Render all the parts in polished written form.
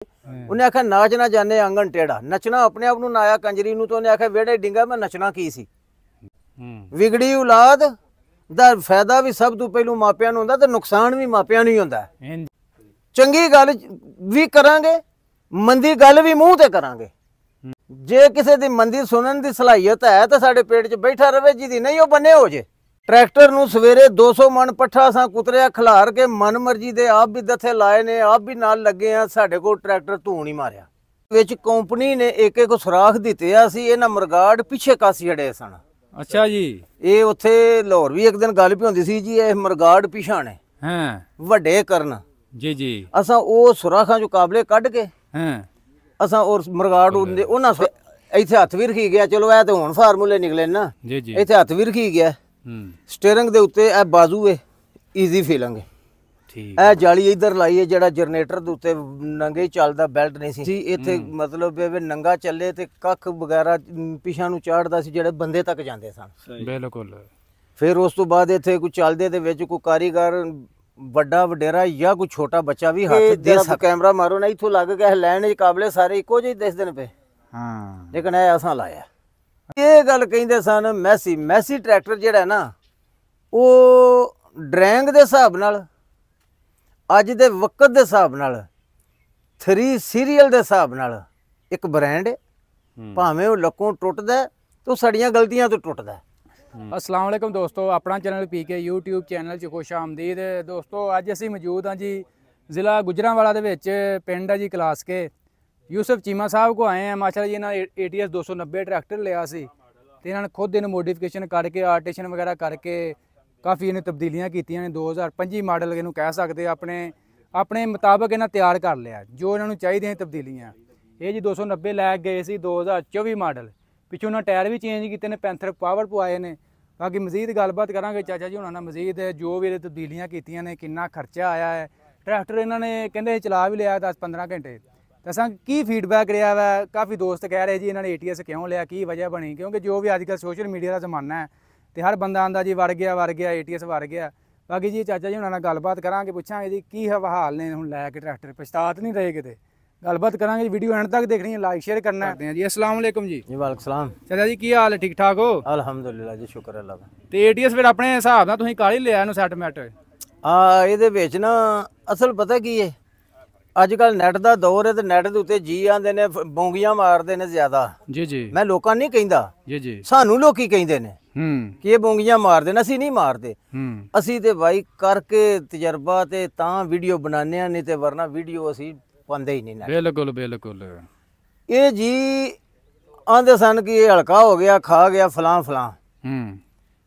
ਉਹਨੇ ਆਖਿਆ ਨਾਚ ਨਾ ਜਾਣੇ ਆਂਗਣ ਟੇੜਾ, ਨੱਚਣਾ ਆਪਣੇ ਆਪ ਨੂੰ ਨਾ ਆਇਆ ਕੰਜਰੀ ਨੂੰ, ਤਾਂ ਉਹਨੇ ਆਖਿਆ ਵਿਹੜੇ ਡਿੰਗਾ ਮੈਂ ਨੱਚਣਾ ਕੀ ਸੀ। ਵਿਗੜੀ ਔਲਾਦ ਦਾ ਫਾਇਦਾ ਵੀ ਸਭ ਤੋਂ ਪਹਿਲੋਂ ਮਾਪਿਆਂ ਨੂੰ ਹੁੰਦਾ ਤੇ ਨੁਕਸਾਨ ਵੀ ਮਾਪਿਆਂ ਨੂੰ ਹੀ ਹੁੰਦਾ। ਚੰਗੀ ਗੱਲ ਵੀ ਕਰਾਂਗੇ, ਮੰਦੀ ਗੱਲ ਵੀ ਮੂੰਹ ਤੇ ਕਰਾਂਗੇ। ਜੇ ਕਿਸੇ ਦੀ ਮੰਦੀ ਸੁਣਨ ਦੀ ਸਲਾਹੀਅਤ ਹੈ ਤਾਂ ਸਾਡੇ ਪੇਟ 'ਚ ਬੈਠਾ ਰਵੇ, ਜਿਹਦੀ ਨਹੀਂ ਉਹ ਬੰਨੇ ਹੋ ਜੇ। ਟਰੈਕਟਰ ਨੂੰ ਸਵੇਰੇ 200 ਮਣ ਪੱਠਾ ਸਾਂ ਕੁਤਰਿਆ ਖਿਲਾਰ ਕੇ ਮਨ ਮਰਜੀ ਦੇ ਆਪ ਵੀ ਦਥੇ ਲਾਏ ਨੇ, ਆਪ ਵੀ ਨਾਲ ਲੱਗੇ ਆ। ਸਾਡੇ ਕੋਲ ਟਰੈਕਟਰ ਧੂਣ ਹੀ ਮਾਰਿਆ। ਵਿੱਚ ਕੰਪਨੀ ਨੇ ਇੱਕ ਸੁਰਾਖ ਦਿੱਤੇ ਆ, ਸੀ ਇਹਨਾਂ ਮਰਗਾੜ ਪਿੱਛੇ ਕਾਸੀ ਜੜੇ ਸਨ। ਅੱਛਾ ਜੀ। ਇਹ ਉੱਥੇ ਲਾਹੌਰ ਵੀ ਇੱਕ ਦਿਨ ਗੱਲ ਵੀ ਹੁੰਦੀ ਸੀ ਜੀ, ਇਹ ਮਰਗਾੜ ਪਿਛਾਣੇ ਹਾਂ ਵੱਡੇ ਕਰਨ ਜੀ ਜੀ। ਅਸਾਂ ਉਹ ਸੁਰਾਖਾਂ ਚੋਂ ਕਾਬਲੇ ਕੱਢ ਕੇ ਹਾਂ ਅਸਾਂ ਉਹ ਮਰਗਾੜ ਉਹਨਾਂ ਇੱਥੇ ਹੱਥ ਵੀ ਰਖੀ ਗਿਆ। ਚਲੋ ਇਹ ਤੇ ਹੁਣ ਫਾਰਮੂਲੇ ਨਿਕਲੇ ਨਾ ਜੀ ਜੀ। ਇੱਥੇ ਹੱਥ ਵੀ ਰਖੀ ਗਿਆ। ਸਟੀਅਰਿੰਗ ਦੇ ਉੱਤੇ ਇਹ ਬਾਜ਼ੂ ਹੈ ਈਜ਼ੀ ਫੀਲਿੰਗ। ਠੀਕ। ਇਹ ਜਾਲੀ ਇੱਧਰ ਲਾਈ ਹੈ ਜਿਹੜਾ ਜਨਰੇਟਰ ਦੇ ਉੱਤੇ ਨੰਗੇ ਚੱਲਦਾ, ਬੈਲਟ ਨਹੀਂ ਸੀ ਇੱਥੇ। ਮਤਲਬ ਇਹ ਨੰਗਾ ਚੱਲੇ ਤੇ ਕੱਖ ਵਗੈਰਾ ਪਿਛਾਂ ਨੂੰ ਚਾੜਦਾ ਸੀ, ਜਿਹੜੇ ਬੰਦੇ ਤੱਕ ਜਾਂਦੇ ਸਨ। ਬਿਲਕੁਲ। ਫਿਰ ਉਸ ਤੋਂ ਬਾਅਦ ਇੱਥੇ ਕੋਈ ਚੱਲਦੇ ਦੇ ਵਿੱਚ ਕੋਈ ਕਾਰੀਗਰ ਵੱਡਾ ਵਡੇਰਾ ਜਾਂ ਕੋਈ ਛੋਟਾ ਬੱਚਾ ਵੀ ਹੱਥ ਦੇ ਸਕਦਾ। ਕੈਮਰਾ ਮਾਰੋ ਨਾ, ਇੱਥੋਂ ਲੱਗ ਗਿਆ ਲੈਣ ਦੇ ਕਾਬਲੇ ਸਾਰੇ ਇੱਕੋ ਜਿਹੇ ਦਿਸਦੇ ਨੇ ਪਏ। ਹਾਂ ਲੇਕਿਨ ਇਹ ਅਸਾਂ ਲਾਇਆ। ਇਹ ਗੱਲ ਕਹਿੰਦੇ ਸਨ ਮੈਸੀ ਟਰੈਕਟਰ ਜਿਹੜਾ ਨਾ ਉਹ ਡਰੈਂਗ ਦੇ ਹਿਸਾਬ ਨਾਲ, ਅੱਜ ਦੇ ਵਕਤ ਦੇ ਹਿਸਾਬ ਨਾਲ, 3 ਸੀਰੀਅਲ ਦੇ ਹਿਸਾਬ ਨਾਲ ਇੱਕ ਬ੍ਰਾਂਡ ਹੈ। ਭਾਵੇਂ ਉਹ ਲੱਕੋਂ ਟੁੱਟਦਾ ਤੇ ਸਾਡੀਆਂ ਗਲਤੀਆਂ ਤੋਂ ਟੁੱਟਦਾ। अस्सलाम वालेकुम दोस्तों, अपना चैनल पीके यूट्यूब चैनल 'ਚ खुश आमदीद। दोस्तों ਅੱਜ ਅਸੀਂ ਮੌਜੂਦ ਹਾਂ ਜੀ ਜ਼ਿਲ੍ਹਾ ਗੁਜਰਾਂਵਾਲਾ ਦੇ ਵਿੱਚ, ਪਿੰਡ ਹੈ ਜੀ ਕਲਾਸਕੇ। ਯੂਸਫ ਚੀਮਾ ਸਾਹਿਬ ਕੋ ਆਏ ਆ। ਮਾਸ਼ਾਅੱਲਾ ਜੀ ਇਹਨਾਂ ATS 290 ਟਰੈਕਟਰ ਲਿਆ ਸੀ ਤੇ ਇਹਨਾਂ ਨੇ ਖੁਦ ਇਹਨੂੰ ਮੋਡੀਫਿਕੇਸ਼ਨ ਕਰਕੇ ਆਰਟੀਸ਼ਨ ਵਗੈਰਾ ਕਰਕੇ ਕਾਫੀ ਇਹਨੇ ਤਬਦੀਲੀਆਂ ਕੀਤੀਆਂ ਨੇ। 2025 ਮਾਡਲ ਇਹਨੂੰ ਕਹਿ ਸਕਦੇ ਆਪਣੇ ਮੁਤਾਬਕ ਇਹਨਾਂ ਤਿਆਰ ਕਰ ਲਿਆ ਜੋ ਇਹਨਾਂ ਨੂੰ ਚਾਹੀਦੀਆਂ ਤਬਦੀਲੀਆਂ। ਇਹ ਜੀ 290 ਲੈ ਗਏ ਸੀ 2024 ਮਾਡਲ। ਪਿੱਛੋਂ ਉਹਨਾਂ ਟਾਇਰ ਵੀ ਚੇਂਜ ਕੀਤੇ ਨੇ, ਪੈਂਥਰ ਪਾਵਰ ਪਵਾਏ ਨੇ। ਬਾਕੀ ਮਜ਼ੀਦ ਗੱਲਬਾਤ ਕਰਾਂਗੇ ਚਾਚਾ ਜੀ ਉਹਨਾਂ ਨਾਲ, ਮਜ਼ੀਦ ਜੋ ਵੀ ਇਹਦੇ ਤਬਦੀਲੀਆਂ ਕੀਤੀਆਂ ਨੇ, ਕਿੰਨਾ ਖਰਚਾ ਆਇਆ ਹੈ। ਟਰੈਕਟਰ ਇਹਨਾਂ ਨੇ ਕਹਿੰਦੇ ਚਲਾ ਵੀ ਲਿਆ 10-15 ਘੰਟੇ। ਦੱਸਾਂ ਕੀ ਫੀਡਬੈਕ ਰਿਹਾ ਵਾ। ਕਾਫੀ ਦੋਸਤ ਕਹਿ ਰਹੇ ਜੀ ਇਹਨਾਂ ਨੇ ATS ਕਿਉਂ ਲਿਆ, ਕੀ ਵਜ੍ਹਾ ਬਣੀ। ਕਿਉਂਕਿ ਜੋ ਵੀ ਅੱਜ ਕੱਲ੍ਹ ਸੋਸ਼ਲ ਮੀਡੀਆ ਦਾ ਜ਼ਮਾਨਾ ਹੈ ਤੇ ਹਰ ਬੰਦਾ ਆਂਦਾ ਜੀ ਵੜ ਗਿਆ ATS ਵੜ ਗਿਆ। ਬਾਕੀ ਜੀ ਚਾਚਾ ਜੀ ਉਹਨਾਂ ਨਾਲ ਗੱਲਬਾਤ ਕਰਾਂਗੇ, ਪੁੱਛਾਂਗੇ ਜੀ ਕੀ ਹਾਲ ਨੇ ਹੁਣ ਲੈ ਕੇ ਟਰੈਕਟਰ, ਪਛਤਾਤ ਨਹੀਂ ਰਹੇ ਕਿਤੇ। ਗੱਲਬਾਤ ਕਰਾਂਗੇ ਜੀ, ਵੀਡੀਓ ਐਂਡ ਤੱਕ ਦੇਖਣੀ ਹੈ, ਲਾਈਕ ਸ਼ੇਅਰ ਕਰਨਾ ਹੈ ਜੀ। अस्सलाम वालेकुम जी। ਜੀ ਵਾਲੇਕੁਮ ਸਲਾਮ। ਚਾਚਾ ਜੀ ਕੀ ਹਾਲ ਹੈ, ਠੀਕ ਠਾਕ ਹੋ? ਅਲਹਮਦੁਲਿਲਾ ਜੀ, ਸ਼ੁਕਰ ਅੱਲਾਹ ਦਾ। ਤੇ ATS ਫਿਰ ਆਪਣੇ ਹਿਸਾਬ ਨਾਲ ਤੁਸੀਂ ਕਾਹਲੀ ਲਿਆ ਇਹਨੂੰ ਸੈਟ ਮੈਟ? ਇਹਦੇ ਵਿੱਚ ਨਾ ਅਸਲ ਪਤਾ ਕੀ ਹੈ, ਅੱਜ ਕੱਲ ਨੈਟ ਦਾ ਦੌਰ ਹੈ ਤੇ ਨੈਟ ਦੇ ਉੱਤੇ ਜੀ ਆਂਦੇ ਨੇ, ਬੌਂਗੀਆਂ ਮਾਰਦੇ ਨੇ ਜ਼ਿਆਦਾ। ਜੀ ਜੀ। ਮੈਂ ਲੋਕਾਂ ਨਹੀਂ ਕਹਿੰਦਾ, ਜੀ ਜੀ। ਸਾਨੂੰ ਲੋਕੀ ਕਹਿੰਦੇ ਨੇ ਕਿ ਇਹ ਬੌਂਗੀਆਂ ਮਾਰਦੇ ਨੇ। ਅਸੀਂ ਨਹੀਂ ਮਾਰਦੇ। ਅਸੀਂ ਤੇ ਬਾਈ ਕਰਕੇ ਤਜਰਬਾ ਤੇ ਤਾਂ ਵੀਡੀਓ ਬਣਾਉਂਦੇ ਆ, ਨਹੀਂ ਤੇ ਵਰਨਾ ਵੀਡੀਓ ਅਸੀਂ ਪਾਉਂਦੇ ਹੀ ਨਹੀਂ। ਬਿਲਕੁਲ ਬਿਲਕੁਲ। ਇਹ ਜੀ ਆਂਦੇ ਸਨ ਕਿ ਇਹ ਹਲਕਾ ਹੋ ਗਿਆ, ਖਾ ਗਿਆ ਫਲਾਂ ਫਲਾਂ।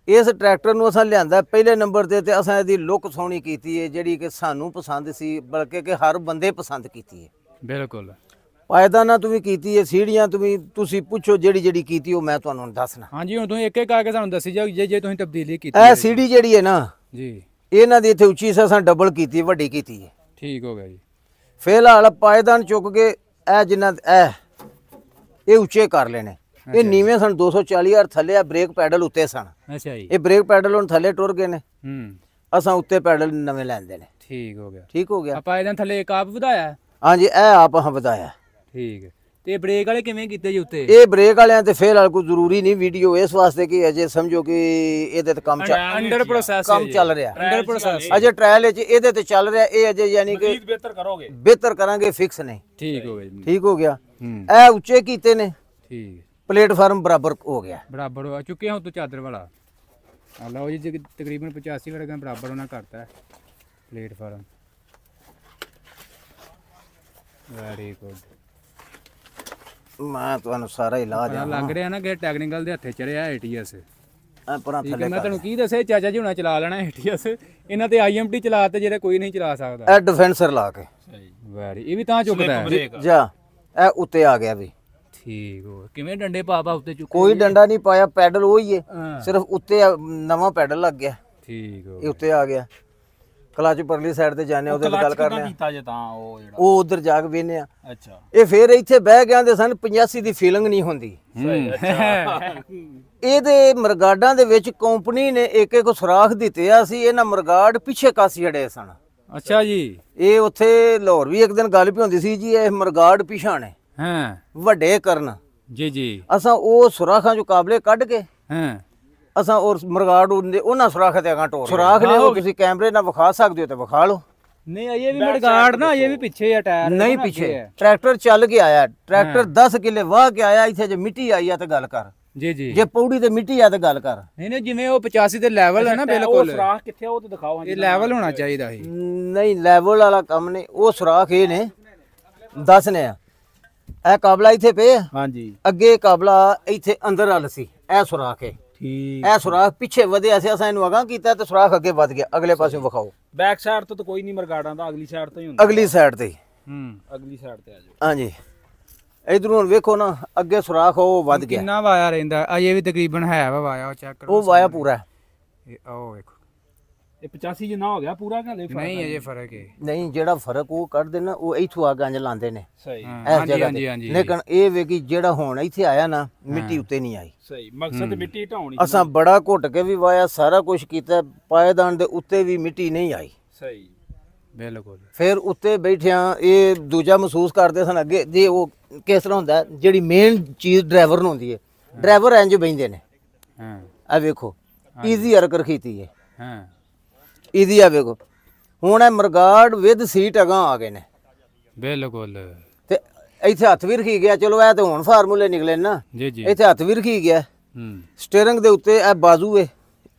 ਇਸ ਟਰੈਕਟਰ ਨੂੰ ਅਸਾਂ ਲਿਆਂਦਾ ਪਹਿਲੇ ਨੰਬਰ ਤੇ ਅਸਾਂ ਇਹਦੀ ਲੁੱਕ ਸੋਹਣੀ ਕੀਤੀ ਹੈ, ਜਿਹੜੀ ਕਿ ਸਾਨੂੰ ਪਸੰਦ ਸੀ, ਬਲਕਿ ਕਿ ਹਰ ਬੰਦੇ ਪਸੰਦ ਕੀਤੀ ਹੈ। ਬਿਲਕੁਲ। ਪਾਇਦਾਨਾਂ ਤੋਂ ਵੀ ਕੀਤੀ ਹੈ, ਸੀੜੀਆਂ ਤੋਂ ਵੀ। ਤੁਸੀਂ ਪੁੱਛੋ ਜਿਹੜੀ ਕੀਤੀ ਉਹ ਮੈਂ ਤੁਹਾਨੂੰ ਦੱਸਣਾ। ਹਾਂਜੀ ਹੁਣ ਤੁਸੀਂ ਇੱਕ ਇੱਕ ਕਰਕੇ ਸਾਨੂੰ ਦੱਸੀ ਜਾਓ ਜੇ ਤੁਸੀਂ ਤਬਦੀਲੀ ਕੀਤੀ। ਇਹ ਸੀੜੀ ਜਿਹੜੀ ਹੈ ਨਾ ਜੀ, ਇਹਨਾਂ ਦੀ ਇੱਥੇ ਉੱਚੀ ਅਸਾਂ ਡਬਲ ਕੀਤੀ, ਵੱਡੀ ਕੀਤੀ ਹੈ। ਠੀਕ ਹੋ ਗਿਆ ਜੀ। ਫਿਲਹਾਲ ਪਾਇਦਾਨ ਚੁੱਕ ਕੇ ਇਹ ਜਿੰਨਾ ਇਹ ਉੱਚੇ ਕਰ ਲੈਣੇ। ਇਹ ਨੀਵੇਂ ਸਨ 240 ਥੱਲੇ ਆ ਬ੍ਰੇਕ ਪੈਡਲ ਉੱਤੇ ਸਨ। ਅੱਛਾ ਜੀ। ਇਹ ਬ੍ਰੇਕ ਪੈਡਲ ਹੁਣ ਥੱਲੇ ਟੁਰ ਗਏ ਨੇ। ਅਸਾਂ ਉੱਤੇ ਪੈਡਲ ਨਵੇਂ ਲੈਂਦੇ ਨੇ। ਠੀਕ ਹੋ ਗਿਆ। ਠੀਕ ਹੋ ਗਿਆ। ਆਪਾਂ ਇਹਦਾਂ ਥੱਲੇ ਇੱਕ ਆਪ ਵਧਾਇਆ? ਹਾਂਜੀ, ਇਹ ਆਪ ਹਾਂ ਵਧਾਇਆ। ਠੀਕ ਹੈ। ਤੇ ਬ੍ਰੇਕ ਵਾਲੇ ਕਿਵੇਂ ਕੀਤੇ ਜੀ ਉੱਤੇ? ਇਹ ਬ੍ਰੇਕ ਵਾਲਿਆਂ ਤੇ ਫਿਲਹਾਲ ਕੋਈ ਜ਼ਰੂਰੀ ਨਹੀਂ ਵੀਡੀਓ, ਇਸ ਵਾਸਤੇ ਕਿ ਅਜੇ ਸਮਝੋ ਕਿ ਇਹਦੇ ਤੇ ਕੰਮ ਅੰਡਰ ਪ੍ਰੋਸੈਸ ਚੱਲ ਰਿਹਾ। ਅੰਡਰ ਪ੍ਰੋਸੈਸ ਅਜੇ ਟ੍ਰਾਇਲ ਵਿੱਚ ਇਹਦੇ ਤੇ ਚੱਲ ਰਿਹਾ। ਇਹ ਅਜੇ ਯਾਨੀ ਕਿ ਬਿਹਤਰ ਕਰਾਂਗੇ, ਫਿਕਸ ਨਹੀਂ। ਠੀਕ ਹੋ ਗਿਆ ਜੀ। ਠੀਕ ਹੋ ਗਿਆ। ਇਹ ਉੱਚੇ ਕੀਤੇ ਨੇ। ਠੀਕ। ਪਲੇਟਫਾਰਮ ਬਰਾਬਰ ਹੋ ਗਿਆ, ਬਰਾਬਰ ਹੋ ਚੁੱਕੇ ਹਾਂ ਤੋਂ ਚਾਦਰ ਵਾਲਾ। ਆ ਲਓ ਜੀ, ਤਕਰੀਬਨ 85 ਵਰਗਾ ਬਰਾਬਰ ਉਹਨਾਂ ਕਰਤਾ ਹੈ ਪਲੇਟਫਾਰਮ। Very good. ਮੈਂ ਤੁਹਾਨੂੰ ਸਾਰਾ ਇਲਾਜ ਲੱਗ ਰਿਹਾ ਨਾ ਕਿ ਟੈਕਨੀਕਲ ਦੇ ਹੱਥੇ ਚੜਿਆ ATS। ਪਰਾਂ ਥੱਲੇ ਮੈਂ ਤੁਹਾਨੂੰ ਕੀ ਦੱਸਿਆ, ਚਾਚਾ ਜੀ ਹੁਣਾਂ ਚਲਾ ਲੈਣਾ ATS। ਇਹਨਾਂ ਤੇ IMT ਚਲਾ ਤੇ ਜਿਹੜੇ ਕੋਈ ਨਹੀਂ ਚਲਾ ਸਕਦਾ। ਇਹ ਡਿਫੈਂਸਰ ਲਾ ਕੇ ਵੈਰੀ, ਇਹ ਵੀ ਤਾਂ ਚੁੱਕਦਾ ਹੈ ਜਾ। ਇਹ ਉੱਤੇ ਆ ਗਿਆ ਵੀ। ਠੀਕ ਹੋ। ਕਿਵੇਂ ਡੰਡੇ ਪਾ ਉੱਤੇ ਚੁੱਕ? ਕੋਈ ਡੰਡਾ ਨਹੀਂ ਪਾਇਆ, ਪੈਡਲ ਉਹੀ ਹੈ, ਸਿਰਫ ਉੱਤੇ ਨਵਾਂ ਪੈਡਲ ਲੱਗ ਗਿਆ। ਠੀਕ ਹੋ। ਇਹ ਉੱਤੇ ਆ ਗਿਆ। ਕਲਚ ਪਰਲੀ ਸਾਈਡ ਤੇ ਜਾਣੇ, ਉਹਦੇ ਨਾਲ ਗੱਲ ਕਰਨੇ ਉਹ ਉਧਰ ਜਾ ਕੇ ਵੇਨੇ ਆ। ਅੱਛਾ। ਇਹ ਫੇਰ ਇੱਥੇ ਬਹਿ ਗਿਆ ਦੇ ਸਨ 85 ਦੀ ਫੀਲਿੰਗ ਨਹੀਂ ਹੁੰਦੀ। ਇਹਦੇ ਮਰਗਾਡਾਂ ਦੇ ਵਿੱਚ ਕੰਪਨੀ ਨੇ ਇੱਕ ਸੁਰਾਖ ਦਿੱਤੇ ਆ ਸੀ, ਇਹਨਾਂ ਮਰਗਾੜ ਪਿੱਛੇ ਕਾਸੀ ਜੜੇ ਸਨ। ਅੱਛਾ ਜੀ। ਇਹ ਉੱਥੇ ਲਾਹੌਰ ਵੀ ਇੱਕ ਦਿਨ ਗੱਲ ਵੀ ਹੁੰਦੀ ਸੀ ਜੀ, ਇਹ ਮਰਗਾੜ ਪਿਛਾਣੇ ਹਾਂ ਵੱਡੇ ਕਰਨ ਜੀ ਜੀ। ਅਸਾਂ ਉਹ ਸੁਰਾਖਾਂ ਚੋਂ ਕਾਬਲੇ ਕੱਢ ਕੇ ਹਾਂ ਅਸਾਂ ਔਰ ਮਰਗਾੜ ਹੁੰਦੇ ਉਹਨਾਂ ਸੁਰਾਖ ਤੇ ਅਗਾਂ ਟੋਰ ਸੁਰਾਖ ਨੇ ਉਹ ਤੁਸੀਂ ਕੈਮਰੇ ਨਾਲ ਵਿਖਾ ਸਕਦੇ ਹੋ ਤੇ ਵਿਖਾ ਲਓ। ਨਹੀਂ ਇਹ ਵੀ ਮਰਗਾੜ ਨਾ, ਇਹ ਵੀ ਪਿੱਛੇ ਆ ਟਾਇਰ ਨਹੀਂ ਪਿੱਛੇ ਟਰੈਕਟਰ ਚੱਲ ਕੇ ਆਇਆ, ਟਰੈਕਟਰ 10 ਕਿੱਲੇ ਵਾਹ ਕੇ ਆਇਆ, ਇੱਥੇ ਜੇ ਮਿੱਟੀ ਆਈ ਆ ਤੇ ਗੱਲ ਕਰ ਜੀ ਜੀ। ਜੇ ਪੌੜੀ ਤੇ ਮਿੱਟੀ ਆ ਤੇ ਗੱਲ ਕਰ। ਨਹੀਂ ਨਹੀਂ ਜਿਵੇਂ ਉਹ 85 ਦੇ ਲੈਵਲ ਹੈ ਨਾ ਬਿਲਕੁਲ, ਸੁਰਾਖ ਕਿੱਥੇ ਉਹ ਤੇ ਦਿਖਾਓ। ਇਹ ਲੈਵਲ ਹੋਣਾ ਚਾਹੀਦਾ ਸੀ। ਨਹੀਂ ਲੈਵਲ ਵਾਲਾ ਕੰਮ ਨਹੀਂ, ਉਹ ਸੁਰਾਖ ਇਹ ਨੇ ਦੱਸਨੇ ਆ। ਇਹ ਕਾਬਲਾ ਇੱਥੇ ਪਏ ਆ, ਹਾਂਜੀ ਅੱਗੇ ਕਾਬਲਾ ਇੱਥੇ ਅੰਦਰ ਵੱਲ ਸੀ, ਇਹ ਸੁਰਾਖ ਹੈ। ਠੀਕ। ਇਹ ਸੁਰਾਖ ਪਿੱਛੇ ਵਧਿਆ ਸੀ, ਅਸਾਂ ਇਹਨੂੰ ਅਗਾਂਹ ਕੀਤਾ ਤੇ ਸੁਰਾਖ ਅੱਗੇ ਵੱਧ ਗਿਆ। ਅਗਲੇ ਪਾਸੇ ਵਿਖਾਓ, ਬੈਕ ਸਾਈਡ ਤੋਂ ਤਾਂ ਕੋਈ ਨਹੀਂ ਮਰਗਾੜਾਂ ਦਾ, ਅਗਲੀ ਸਾਈਡ ਤੋਂ ਹੀ ਹੁੰਦਾ। ਅਗਲੀ ਸਾਈਡ ਤੇ ਅਗਲੀ ਸਾਈਡ ਤੇ ਆ ਜਾਓ। ਹਾਂਜੀ ਇਧਰੋਂ ਹੁਣ ਵੇਖੋ ਨਾ, ਅੱਗੇ ਸੁਰਾਖ ਉਹ ਵੱਧ ਗਿਆ। ਕਿੰਨਾ ਵਾਇਆ ਰਹਿੰਦਾ ਅਜੇ ਵੀ ਤਕਰੀਬਨ ਹੈ ਵਾ ਵਾਇਆ, ਉਹ ਚੈੱਕ ਕਰੋ। ਉਹ ਵਾਇਆ ਪੂਰਾ ਹੈ। ਇਹ ਉਹ ਵੇਖੋ, ਇਹ 85 ਜਿੰਨਾ ਹੋ ਗਿਆ ਪੂਰਾ ਕਿ ਨਹੀਂ ਅਜੇ ਫਰਕ ਹੈ। ਨਹੀਂ ਜਿਹੜਾ ਫਰਕ ਉਹ ਕੱਢਦੇ ਨਾ, ਉਹ ਇੱਥੋਂ ਆ ਗੰਜ ਲਾਉਂਦੇ ਨੇ ਸਹੀ ਇਸ ਹਾਂਜੀ ਜਗ੍ਹਾ ਹਾਂਜੀ ਤੇ। ਹਾਂਜੀ। ਲੇਕਿਨ ਇਹ ਵੇ ਕਿ ਜਿਹੜਾ ਹੁਣ ਇੱਥੇ ਆਇਆ ਨਾ, ਮਿੱਟੀ ਉੱਤੇ ਨਹੀਂ ਆਈ। ਸਹੀ ਮਕਸਦ ਮਿੱਟੀ ਢਾਉਣੀ। ਅਸਾਂ ਬੜਾ ਘੁੱਟ ਕੇ ਵੀ ਵਾਇਆ, ਸਾਰਾ ਕੁਝ ਕੀਤਾ, ਪਾਏਦਾਨ ਦੇ ਉੱਤੇ ਵੀ ਮਿੱਟੀ ਨਹੀਂ ਆਈ। ਸਹੀ ਬਿਲਕੁਲ। ਫਿਰ ਉੱਤੇ ਬੈਠਿਆਂ ਇਹ ਦੂਜਾ ਮਹਿਸੂਸ ਕਰਦੇ ਸਨ ਅੱਗੇ ਜੇ ਉਹ ਕਿਸ ਤਰ੍ਹਾਂ ਹੁੰਦਾ, ਜਿਹੜੀ ਮੇਨ ਚੀਜ਼ ਡਰਾਈਵਰ ਨੂੰ ਹੁੰਦੀ ਹੈ, ਡਰਾਈਵਰ ਇੰਜ ਬੈਂਦੇ ਨੇ। ਹਾਂ ਆ ਵੇਖੋ ਈਜ਼ੀ ਹਰਕਤ ਕੀਤੀ ਹੈ, ਹਾਂ ਈਜ਼ੀ ਆ ਵੇਖੋ। ਹੁਣ ਇਹ ਮਰਗਾੜ ਵਿਦ ਸੀਟ ਅਗਾਂ ਆ ਗਏ ਨੇ ਬਿਲਕੁਲ ਤੇ ਇੱਥੇ ਹੱਥ ਵੀ ਰਖੀ ਗਿਆ। ਚਲੋ ਇਹ ਤੇ ਹੁਣ ਫਾਰਮੂਲੇ ਨਿਕਲੇ ਨਾ, ਜੀ ਜੀ। ਇੱਥੇ ਹੱਥ ਵੀ ਰਖੀ ਗਿਆ। ਸਟੀਅਰਿੰਗ ਦੇ ਉੱਤੇ ਇਹ ਬਾਜ਼ੂ ਹੈ,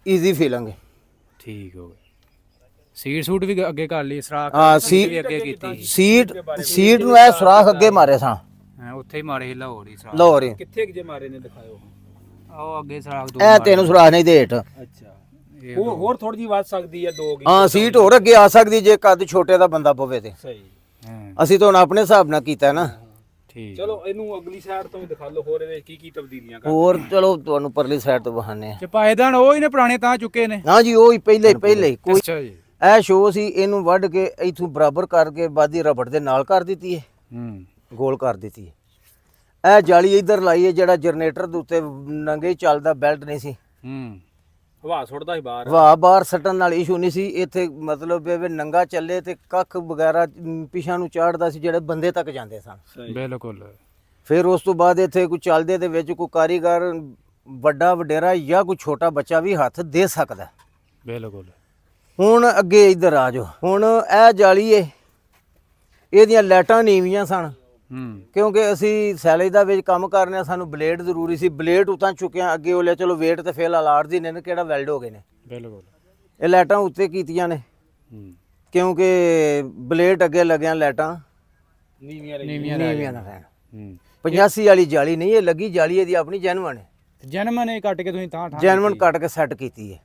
ਈਜ਼ੀ ਫੀਲਿੰਗ ਹੈ। ਠੀਕ ਹੋ ਗਿਆ। ਸੀਟ ਸੂਟ ਵੀ ਅੱਗੇ ਕਰ ਲਈ, ਸਰਾਖ ਹਾਂ ਵੀ ਅੱਗੇ ਕੀਤੀ। ਸੀਟ ਨੂੰ ਇਹ ਸੁਰਾਖ ਅੱਗੇ ਮਾਰੇ ਸਾਂ, ਹਾਂ ਉੱਥੇ ਹੀ ਮਾਰੇ ਸੀ ਲਾਹੌਰ ਹੀ ਸਰਾਖ। ਲਾਹੌਰ ਹੀ। ਕਿੱਥੇ ਜੇ ਮਾਰੇ ਨੇ ਦਿਖਾਓ। ਆਓ ਅੱਗੇ ਸਰਾਖ ਦੋ ਇਹ ਤਿੰਨ ਸੁਰਾਖ ਨਹੀਂ ਦੇ ਹੇਠ। ਅੱਛਾ ਉਹ ਹੋਰ ਥੋੜੀ ਜਿਹੀ ਵੱਧ ਸਕਦੀ ਹੈ, ਦੋ ਕੀ। ਹਾਂ ਸੀਟ ਹੋਰ ਅੱਗੇ ਆ ਸਕਦੀ ਜੇ ਕੱਦ ਛੋਟੇ ਦਾ ਬੰਦਾ ਪਵੇ ਤੇ। ਸਹੀ। ਹਾਂ ਅਸੀਂ ਤਾਂ ਹੁਣ ਆਪਣੇ ਹਿਸਾਬ ਨਾਲ ਕੀਤਾ ਨਾ। ਠੀਕ। ਚਲੋ ਇਹਨੂੰ ਅਗਲੀ ਸਾਈਡ ਤੋਂ ਵੀ ਦਿਖਾ ਲਓ, ਹੋਰ ਇਹਦੇ ਕੀ ਕੀ ਤਬਦੀਲੀਆਂ ਕਰ। ਹੋਰ ਚਲੋ ਤੁਹਾਨੂੰ ਪਰਲੀ ਸਾਈਡ ਤੋਂ ਬਹਾਨੇ ਆ। ਚਪਾਏਦਾਨ ਉਹ ਹੀ ਨੇ ਪੁਰਾਣੇ ਤਾਂ ਚੁੱਕੇ ਨੇ। ਹਾਂ ਜੀ ਉਹ ਹੀ ਪਹਿਲੇ ਕੋਈ ਅੱਛਾ ਜੀ। ਇਹ ਸ਼ੋ ਸੀ, ਇਹਨੂੰ ਵੱਢ ਕੇ ਇਥੋਂ ਬਰਾਬਰ ਕਰਕੇ ਬਾਦੀ ਰਬੜ ਦੇ ਨਾਲ ਕਰ ਦਿੱਤੀ ਹੈ, ਗੋਲ ਕਰ ਦਿੱਤੀ ਹੈ। ਇਹ ਜਾਲੀ ਇੱਧਰ ਲਾਈ ਹੈ, ਜਿਹੜਾ ਜਨਰੇਟਰ ਦੇ ਉੱਤੇ ਨੰਗੇ ਚੱਲਦਾ ਬੈਲਟ ਨਹੀਂ ਸੀ, ਹਵਾ ਸੁੱਟਦਾ ਸੀ ਬਾਹਰ। ਹਵਾ ਬਾਹਰ ਸੱਟਣ ਨਾਲ ਇਸ਼ੂ ਨਹੀਂ ਸੀ ਇੱਥੇ। ਮਤਲਬ ਇਹ ਨੰਗਾ ਚੱਲੇ ਤੇ ਕੱਖ ਵਗੈਰਾ ਪਿਛਾਂ ਨੂੰ ਚਾੜਦਾ ਸੀ, ਜਿਹੜੇ ਬੰਦੇ ਤੱਕ ਜਾਂਦੇ ਸਨ। ਬਿਲਕੁਲ। ਫਿਰ ਉਸ ਤੋਂ ਬਾਅਦ ਇੱਥੇ ਕੋਈ ਚੱਲਦੇ ਦੇ ਵਿੱਚ ਕੋਈ ਕਾਰੀਗਰ ਵੱਡਾ ਵਡੇਰਾ ਜਾਂ ਕੋਈ ਛੋਟਾ ਬੱਚਾ ਵੀ ਹੱਥ ਦੇ ਸਕਦਾ। ਬਿਲਕੁਲ। ਹੁਣ ਅੱਗੇ ਇੱਧਰ ਆ ਜਾਓ। ਹੁਣ ਇਹ ਜਾਲੀ ਏ, ਇਹਦੀਆਂ ਲਾਈਟਾਂ ਨੀਵੀਆਂ ਸਨ, ਕਿਉਂਕਿ ਅਸੀਂ ਸੈਲੇਜ ਦਾ ਵਿੱਚ ਕੰਮ ਕਰਨੇ ਆ, ਸਾਨੂੰ ਬਲੇਡ ਜ਼ਰੂਰੀ ਸੀ। ਬਲੇਡ ਉਤਾਂ ਚੁੱਕਿਆ ਅੱਗੇ ਉਹਲੇ, ਚਲੋ ਵੇਟ ਤੇ ਫੇਲ ਅਲਾਰਦੀ ਨੇ ਕਿਹੜਾ ਵੈਲਡ ਹੋ ਗਏ ਨੇ। ਬਿਲਕੁਲ। ਇਹ ਲਾਈਟਾਂ ਉੱਤੇ ਕੀਤੀਆਂ ਨੇ ਕਿਉਂਕਿ ਬਲੇਡ ਅੱਗੇ ਲੱਗਿਆ, ਲਾਈਟਾਂ ਨੀਵੀਆਂ ਨਾ ਰਹਿਣ। 85 ਵਾਲੀ ਜਾਲੀ ਨਹੀਂ ਇਹ ਲੱਗੀ, ਜਾਲੀ ਇਹਦੀ ਆਪਣੀ ਜੈਨੂਅਨ ਹੈ। ਜਨਮ ਨੇ ਕੱਟ ਕੇ ਤੁਸੀਂ ਤਾਂ ਜੈਨੂਅਨ ਕੱਟ ਕੇ ਸੈੱਟ ਕੀਤੀ ਹੈ।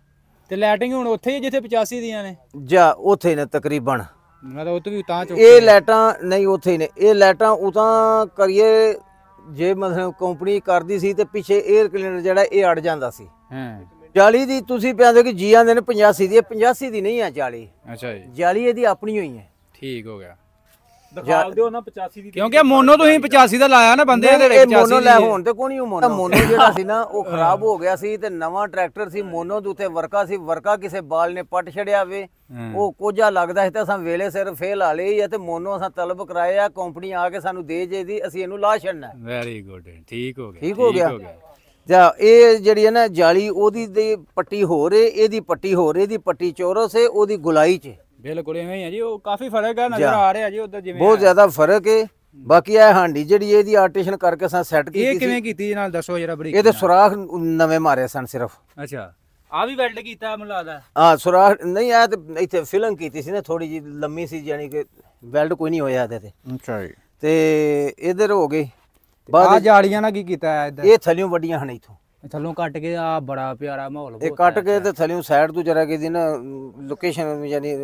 ਤੇ ਲਾਈਟਿੰਗ ਹੁਣ ਉੱਥੇ ਹੀ ਜਿੱਥੇ 85 ਦੀਆਂ ਨੇ ਜਾਂ ਉੱਥੇ ਨੇ ਤਕਰੀਬਨ। ਮੈਂ ਤਾਂ ਉੱਥੇ ਵੀ ਤਾਂ ਚੁੱਕ ਇਹ ਲਾਈਟਾਂ ਨਹੀਂ ਉੱਥੇ ਹੀ ਨੇ। ਇਹ ਲਾਈਟਾਂ ਉਤਾਂ ਕਰੀਏ ਜੇ ਮਤਲਬ ਕੰਪਨੀ ਕਰਦੀ ਸੀ ਤੇ ਪਿੱਛੇ 에ਅਰ ਕਲੀਨਰ ਜਿਹੜਾ ਇਹ ਅੜ ਜਾਂਦਾ ਸੀ। ਹਾਂ ਜਾਲੀ ਦੀ ਤੁਸੀਂ ਪਿਆਂਦੇ ਕਿ ਜੀ ਆਂਦੇ ਨੇ 85 ਦੀ, ਇਹ 85 ਦੀ ਨਹੀਂ ਹੈ ਜਾਲੀ। ਅੱਛਾ ਜੀ। ਜਾਲੀ ਇਹਦੀ ਆਪਣੀ ਹੋਈ ਹੈ। ਠੀਕ ਹੋ ਗਿਆ। ਦਿਖਾ ਦਿਓ ਨਾ 85 ਦੀ, ਕਿਉਂਕਿ ਮੋਨੋ ਤੁਸੀਂ 85 ਦਾ ਲਾਇਆ ਨਾ ਬੰਦੇ ਦੇ ਇਹ ਮੋਨੋ ਲੈ ਹੋਣ ਤੇ ਕੋਈ ਨਹੀਂ ਮੋਨੋ ਜਿਹੜਾ ਸੀ ਨਾ ਉਹ ਖਰਾਬ ਹੋ ਗਿਆ ਸੀ ਤੇ ਨਵਾਂ ਟਰੈਕਟਰ ਸੀ ਮੋਨੋ ਦੇ ਉੱਤੇ ਵਰਕਾ ਸੀ। ਵਰਕਾ ਕਿਸੇ ਬਾਲ ਨੇ ਪੱਟ ਛੜਿਆ ਵੇ, ਉਹ ਕੋਝਾ ਲੱਗਦਾ ਸੀ ਤੇ ਅਸਾਂ ਵੇਲੇ ਸਿਰ ਫੇਲ ਆ ਲਈ ਤੇ ਮੋਨੋ ਅਸਾਂ ਤਲਬ ਕਰਾਏ ਆ, ਕੰਪਨੀ ਆ ਕੇ ਸਾਨੂੰ ਦੇ ਜੇ ਦੀ, ਅਸੀਂ ਇਹਨੂੰ ਲਾ ਛੱਡਣਾ। Very good. ਠੀਕ ਹੋ ਗਿਆ। ਠੀਕ ਹੋ ਗਿਆ। ਜਾਂ ਇਹ ਜਿਹੜੀ ਹੈ ਨਾ ਜਾਲੀ, ਉਹਦੀ ਦੀ ਪੱਟੀ ਹੋਰ ਏ, ਇਹਦੀ ਪੱਟੀ ਹੋਰ, ਇਹਦੀ ਪੱਟੀ ਚੌਰਸ ਏ, ਉਹਦੀ ਗੁਲਾਈ ਚ। ਬਿਲਕੁਲ ਐਵੇਂ ਹੀ ਆ ਜੀ। ਉਹ ਕਾਫੀ ਫਰਕ ਹੈ, ਨਜ਼ਰ ਆ ਰਿਹਾ ਜੀ ਉਧਰ ਜਿਵੇਂ ਬਹੁਤ ਜ਼ਿਆਦਾ ਫਰਕ ਹੈ। ਬਾਕੀ ਇਹ ਹਾਂਡੀ ਜਿਹੜੀ ਇਹਦੀ ਆਰਟੀਸ਼ਨ ਕਰਕੇ ਅਸਾਂ ਸੈੱਟ ਕੀਤੀ ਇਹ ਕਿਵੇਂ ਕੀਤੀ ਨਾਲ ਦੱਸੋ ਜਰਾ ਬਰੀਕ। ਇਹਦੇ ਸੁਰਾਖ ਨਵੇਂ ਮਾਰੇ ਸਨ ਸਿਰਫ। ਅੱਛਾ ਆ ਵੀ ਵੈਲਡ ਕੀਤਾ ਮੈਨੂੰ ਲੱਗਦਾ। ਹਾਂ ਸੁਰਾਖ ਨਹੀਂ ਆ ਤੇ ਇੱਥੇ ਫਿਲਮ ਕੀਤੀ ਸੀ ਨਾ, ਥੋੜੀ ਜੀ ਲੰਮੀ ਸੀ, ਯਾਨੀ ਕਿ ਵੈਲਡ ਕੋਈ ਨਹੀਂ ਹੋਇਆ ਇਹਦੇ ਤੇ। ਅੱਛਾ ਜੀ। ਤੇ ਇਧਰ ਹੋ ਗਈ ਆ ਜਾਲੀਆਂ ਨਾਲ ਕੀ ਕੀਤਾ ਇੱਧਰ? ਇਹ ਥੱਲਿਓਂ ਵੱਡੀਆਂ ਹਨ, ਇਥੋਂ ਥੱਲੋਂ ਕੱਟ ਕੇ ਆ ਬੜਾ ਪਿਆਰਾ ਮਾਹੌਲ। ਇਹ ਕੱਟ ਕੇ ਤੇ ਥੱਲਿਓਂ ਸਾਈਡ ਤੋਂ ਜਰਾ ਕਿ ਨਾ ਲੋਕੇਸ਼ਨ ਯਾਨੀ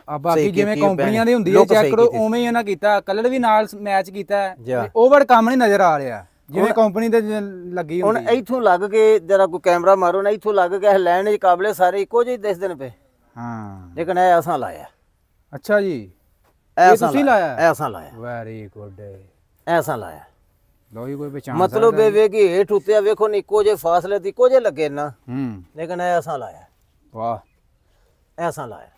ਆ ਬਾਕੀ ਜਿਵੇਂ ਕੰਪਨੀਆਂ ਦੀ ਹੁੰਦੀ ਹੈ ਚੈੱਕ ਕਰੋ, ਉਵੇਂ ਹੀ ਇਹਨਾਂ ਕੀਤਾ। ਕਲਰ ਵੀ ਨਾਲ ਮੈਚ ਕੀਤਾ, ਓਵਰ ਕੰਮ ਨਹੀਂ ਨਜ਼ਰ ਆ ਰਿਹਾ ਜਿਵੇਂ ਕੰਪਨੀ ਦੇ ਲੱਗੀ ਹੁੰਦੀ। ਹੁਣ ਇੱਥੋਂ ਲੱਗ ਕੇ ਜਰਾ ਕੋਈ ਕੈਮਰਾ ਮਾਰੋ ਨਾ, ਇੱਥੋਂ ਲੱਗ ਕੇ ਲੈਣ ਦੇ ਕਾਬਲੇ ਸਾਰੇ ਇੱਕੋ ਜਿਹੇ ਦਿਸਦੇ ਨੇ ਪਏ। ਹਾਂ ਲੇਕਿਨ ਇਹ ਅਸਾਂ ਲਾਇਆ। ਅੱਛਾ ਜੀ। ਇਹ ਤੁਸੀਂ ਲਾਇਆ? ਇਹ ਅਸਾਂ ਲਾਇਆ। Very good. ਇਹ ਅਸਾਂ ਲਾਇਆ। ਲੋਈ ਕੋਈ ਪਛਾਣ ਮਤਲਬ ਇਹ ਵੇ ਕਿ ਹੇਠ ਉੱਤੇ ਵੇਖੋ ਇੱਕੋ ਜਿਹੇ ਫਾਸਲੇ ਤੇ ਇੱਕੋ ਜਿਹੇ ਲੱਗੇ ਨਾ। ਲੇਕਿਨ ਇਹ ਅਸਾਂ ਲਾਇਆ। ਵਾਹ। ਇਹ ਅਸਾਂ ਲਾਇਆ।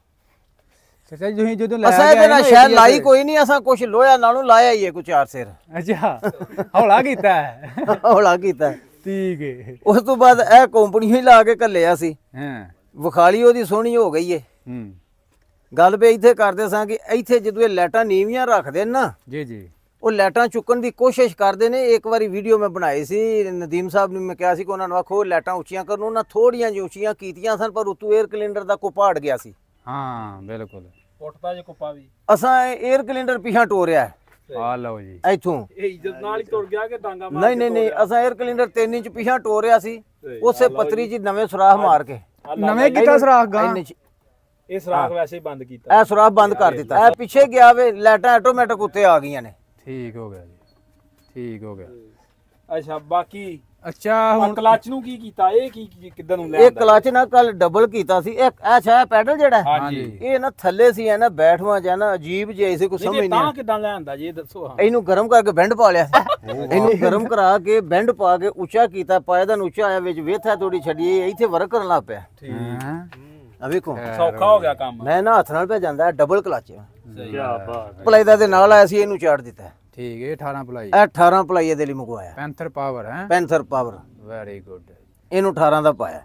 ਚਾਚਾ ਜੀ ਤੁਸੀਂ ਜਦੋਂ ਲੈ ਅਸਾਂ ਕੇ ਇਹਦੇ ਆਏ ਨਾਲ ਨਾ ਸ਼ਾਇਦ ATS ਲਾਈ ਕੋਈ ਨਹੀਂ, ਅਸਾਂ ਕੁਛ ਲੋਹਾ ਨਾਲੋਂ ਲਾਇਆ ਹੀ ਹੈ ਕੋਈ 4 ਸਿਰ ਅੱਛਾ ਹੌਲਾ ਕੀਤਾ ਹੈ ਹੌਲਾ ਕੀਤਾ। ਠੀਕ ਹੈ। ਉਸ ਤੋਂ ਬਾਅਦ ਇਹ ਕੰਪਨੀ ਹੀ ਲਾ ਕੇ ਘੱਲਿਆ ਸੀ, ਹਾਂ ਵਿਖਾਲੀ ਉਹਦੀ ਸੋਹਣੀ ਹੋ ਗਈ ਏ। ਹੂੰ ਗੱਲ ਵੀ ਇੱਥੇ ਕਰਦੇ ਸਾਂ ਕਿ ਇੱਥੇ ਜਦੋਂ ਇਹ ਲਾਈਟਾਂ ਨੀਵੀਆਂ ਰੱਖਦੇ ਨੇ ਨਾ, ਜੀ ਜੀ ਉਹ ਲਾਈਟਾਂ ਚੁੱਕਣ ਦੀ ਕੋਸ਼ਿਸ਼ ਕਰਦੇ ਨੇ। ਇੱਕ ਵਾਰੀ ਵੀਡੀਓ ਮੈਂ ਬਣਾਈ ਸੀ, ਨਦੀਮ ਸਾਹਿਬ ਨੂੰ ਮੈਂ ਕਿਹਾ ਸੀ ਕਿ ਉਹਨਾਂ ਨੂੰ ਆਖੋ ਲਾਈਟਾਂ ਉੱਚੀਆਂ ਕਰਨ, ਉਹਨਾਂ ਥੋੜੀਆਂ ਜਿਹੀਆਂ ਉੱਚੀਆਂ ਕੀਤੀਆਂ ਸਨ, ਪਰ ਉਤੋਂ 에ਅਰ ਕੈਲੰਡਰ ਦਾ ਕੋਪਾੜ ਗਿਆ ਸੀ। ਹਾਂ ਬਿਲਕੁਲ ਉੱਠਦਾ ਜੇ ਕੁੱਪਾ ਵੀ ਅਸਾਂ 에ਅਰ ਕੈਲੰਡਰ ਪਿਛਾਂ ਟੋਰਿਆ ਆ ਲਓ ਜੀ ਇੱਥੋਂ। ਇਹ ਇੱਜ਼ਤ ਨਾਲ ਹੀ ਤੁਰ ਗਿਆ ਕਿ ਡਾਂਗਾ ਮਾਰ ਨਹੀਂ ਨਹੀਂ ਨਹੀਂ, ਅਸਾਂ 에ਅਰ ਕੈਲੰਡਰ 3 ਇੰਚ ਪਿਛਾਂ ਟੋਰਿਆ ਸੀ, ਉਸੇ ਪੱਤਰੀ 'ਚ ਨਵੇਂ ਸੁਰਾਖ ਮਾਰ ਕੇ ਨਵੇਂ ਕੀਤਾ ਸਰਾਖ ਗਾਂ ਇੰਨੇ 'ਚ ਇਹ ਸਰਾਖ ਵੈਸੇ ਹੀ ਬੰਦ ਕੀਤਾ। ਇਹ ਸੁਰਾਖ ਬੰਦ ਕਰ ਦਿੱਤਾ। ਇਹ ਪਿੱਛੇ ਗਿਆ ਵੇ, ਲਾਈਟਾਂ ਆਟੋਮੈਟਿਕ ਉੱਤੇ ਆ ਗਈਆਂ ਨੇ। ਠੀਕ ਹੋ ਗਿਆ ਜੀ, ਠੀਕ ਹੋ ਗਿਆ। ਅੱਛਾ ਬਾਕੀ ਅੱਛਾ ਹੁਣ ਹੁਣ ਕਲਚ ਨੂੰ ਕੀ ਕੀਤਾ? ਇਹ ਕੀ ਕਿੱਦਾਂ ਨੂੰ ਲੈ ਇਹ ਕਲਚ ਨਾ ਕੱਲ ਡਬਲ ਕੀਤਾ ਸੀ। ਇੱਕ ਇਹ ਛਾ ਪੈਡਲ ਜਿਹੜਾ ਹਾਂਜੀ ਇਹ ਨਾ ਥੱਲੇ ਸੀ, ਨਾ ਬੈਠਵਾ ਜਾਂ ਨਾ ਅਜੀਬ ਜਿਹਾ ਸੀ, ਕੋਈ ਸਮਝ ਨਹੀਂ ਨਹੀਂ ਤਾਂ ਕਿੱਦਾਂ ਲੈ ਆਂਦਾ ਜੀ ਇਹ ਦੱਸੋ। ਹਾਂ ਇਹਨੂੰ ਗਰਮ ਕਰਕੇ ਬੈਂਡ ਪਾ ਲਿਆ। ਇਹਨੂੰ ਗਰਮ ਕਰਾ ਕੇ ਬੈਂਡ ਪਾ ਕੇ ਉੱਚਾ ਕੀਤਾ, ਪਾਇਦਾਨ ਉੱਚਾ ਆਇਆ, ਵਿੱਚ ਵੇਥਾ ਥੋੜੀ ਛੱਡੀ, ਇੱਥੇ ਵਰਕ ਕਰਨ ਲੱਗ ਪਿਆ। ਹਾਂ ਆ ਵੇਖੋ ਸੌਖਾ ਹੋ ਗਿਆ ਕੰਮ। ਮੈਂ ਨਾ ਹੱਥ ਨਾਲ ਪੈ ਜਾਂਦਾ, ਡਬਲ ਕਲਚ ਸਹੀ ਬਾਤ। ਪਲਾਈਦਾ ਦੇ ਨਾਲ ਆਇਆ ਸੀ, ਇਹਨੂੰ ਚਾੜ ਦਿੱਤਾ। ਠੀਕ ਹੈ 18 ਪਲਾਈ ਇਹ 18 ਪਲਾਈ ਇਹਦੇ ਲਈ ਮੰਗਵਾਇਆ, ਪੈਂਥਰ ਪਾਵਰ ਹੈ ਪੈਂਥਰ ਪਾਵਰ, ਵੈਰੀ ਗੁੱਡ। ਇਹਨੂੰ 18 ਦਾ ਪਾਇਆ।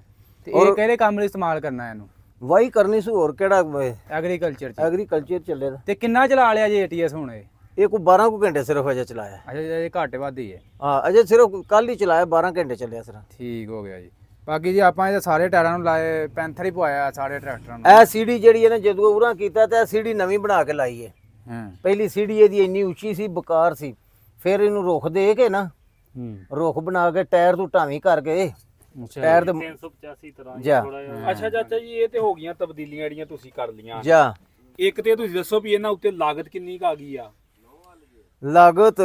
ਤੇ ਇਹ ਕਿਹੜੇ ਕੰਮ ਲਈ ਇਸਤੇਮਾਲ ਕਰਨਾ ਇਹਨੂੰ? ਵਾਹੀ ਕਰਨੀ ਸੀ, ਹੋਰ ਕਿਹੜਾ ਐਗਰੀਕਲਚਰ ਚ। ਐਗਰੀਕਲਚਰ ਚੱਲੇ ਦਾ। ਤੇ ਕਿੰਨਾ ਚਲਾ ਲਿਆ ਜੀ ATS ਹੁਣ ਇਹ ਕੋਈ 12 ਕੁ ਘੰਟੇ ਸਿਰਫ ਅਜੇ ਚਲਾਇਆ। ਅੱਛਾ ਇਹ ਘੱਟ ਵੱਧ ਹੀ ਹੈ। ਹਾਂ ਅਜੇ ਸਿਰਫ ਕੱਲ ਹੀ ਚਲਾਇਆ, 12 ਘੰਟੇ ਚੱਲਿਆ ਸਿਰਫ। ਠੀਕ ਹੋ ਗਿਆ ਜੀ। ਬਾਕੀ ਜੀ ਆਪਾਂ ਇਹਦੇ ਸਾਰੇ ਟਾਇਰਾਂ ਨੂੰ ਲਾਏ, ਪੈਂਥਰ ਹੀ ਪਵਾਇਆ ਸਾਰੇ ਟਰੈਕਟਰਾਂ ਨੂੰ। ਇਹ ਸੀਡੀ ਜਿਹੜੀ ਇਹਨੇ ਜਦੋਂ ਉਰਾਂ ਕੀਤਾ ਤੇ ਇਹ ਸੀਡੀ ਨਵੀਂ ਬਣਾ ਕੇ ਲਾਈ ਹੈ। ਹਾਂ ਪਹਿਲੀ ਸੀਡੀ ਇਹਦੀ ਇੰਨੀ ਉੱਚੀ ਸੀ, ਬਕਾਰ ਸੀ। ਫਿਰ ਇਹਨੂੰ ਰੁੱਖ ਦੇ ਕੇ ਨਾ, ਰੁੱਖ ਬਣਾ ਕੇ ਟਾਇਰ ਤੋਂ ਢਾਵੀਂ ਕਰਕੇ ਟਾਇਰ ਦੇ 385 ਤਰ੍ਹਾਂ ਜਾ ਅੱਛਾ ਚਾਚਾ ਜੀ ਇਹ ਤੇ ਹੋ ਗਈਆਂ ਤਬਦੀਲੀਆਂ ਜਿਹੜੀਆਂ ਤੁਸੀਂ ਕਰ ਲੀਆਂ। ਜਾ ਇੱਕ ਤੇ ਤੁਸੀਂ ਦੱਸੋ ਵੀ ਇਹਨਾਂ ਉੱਤੇ ਲਾਗਤ ਕਿੰਨੀ ਕੁ ਆ ਗਈ ਆ? ਲਾਗਤ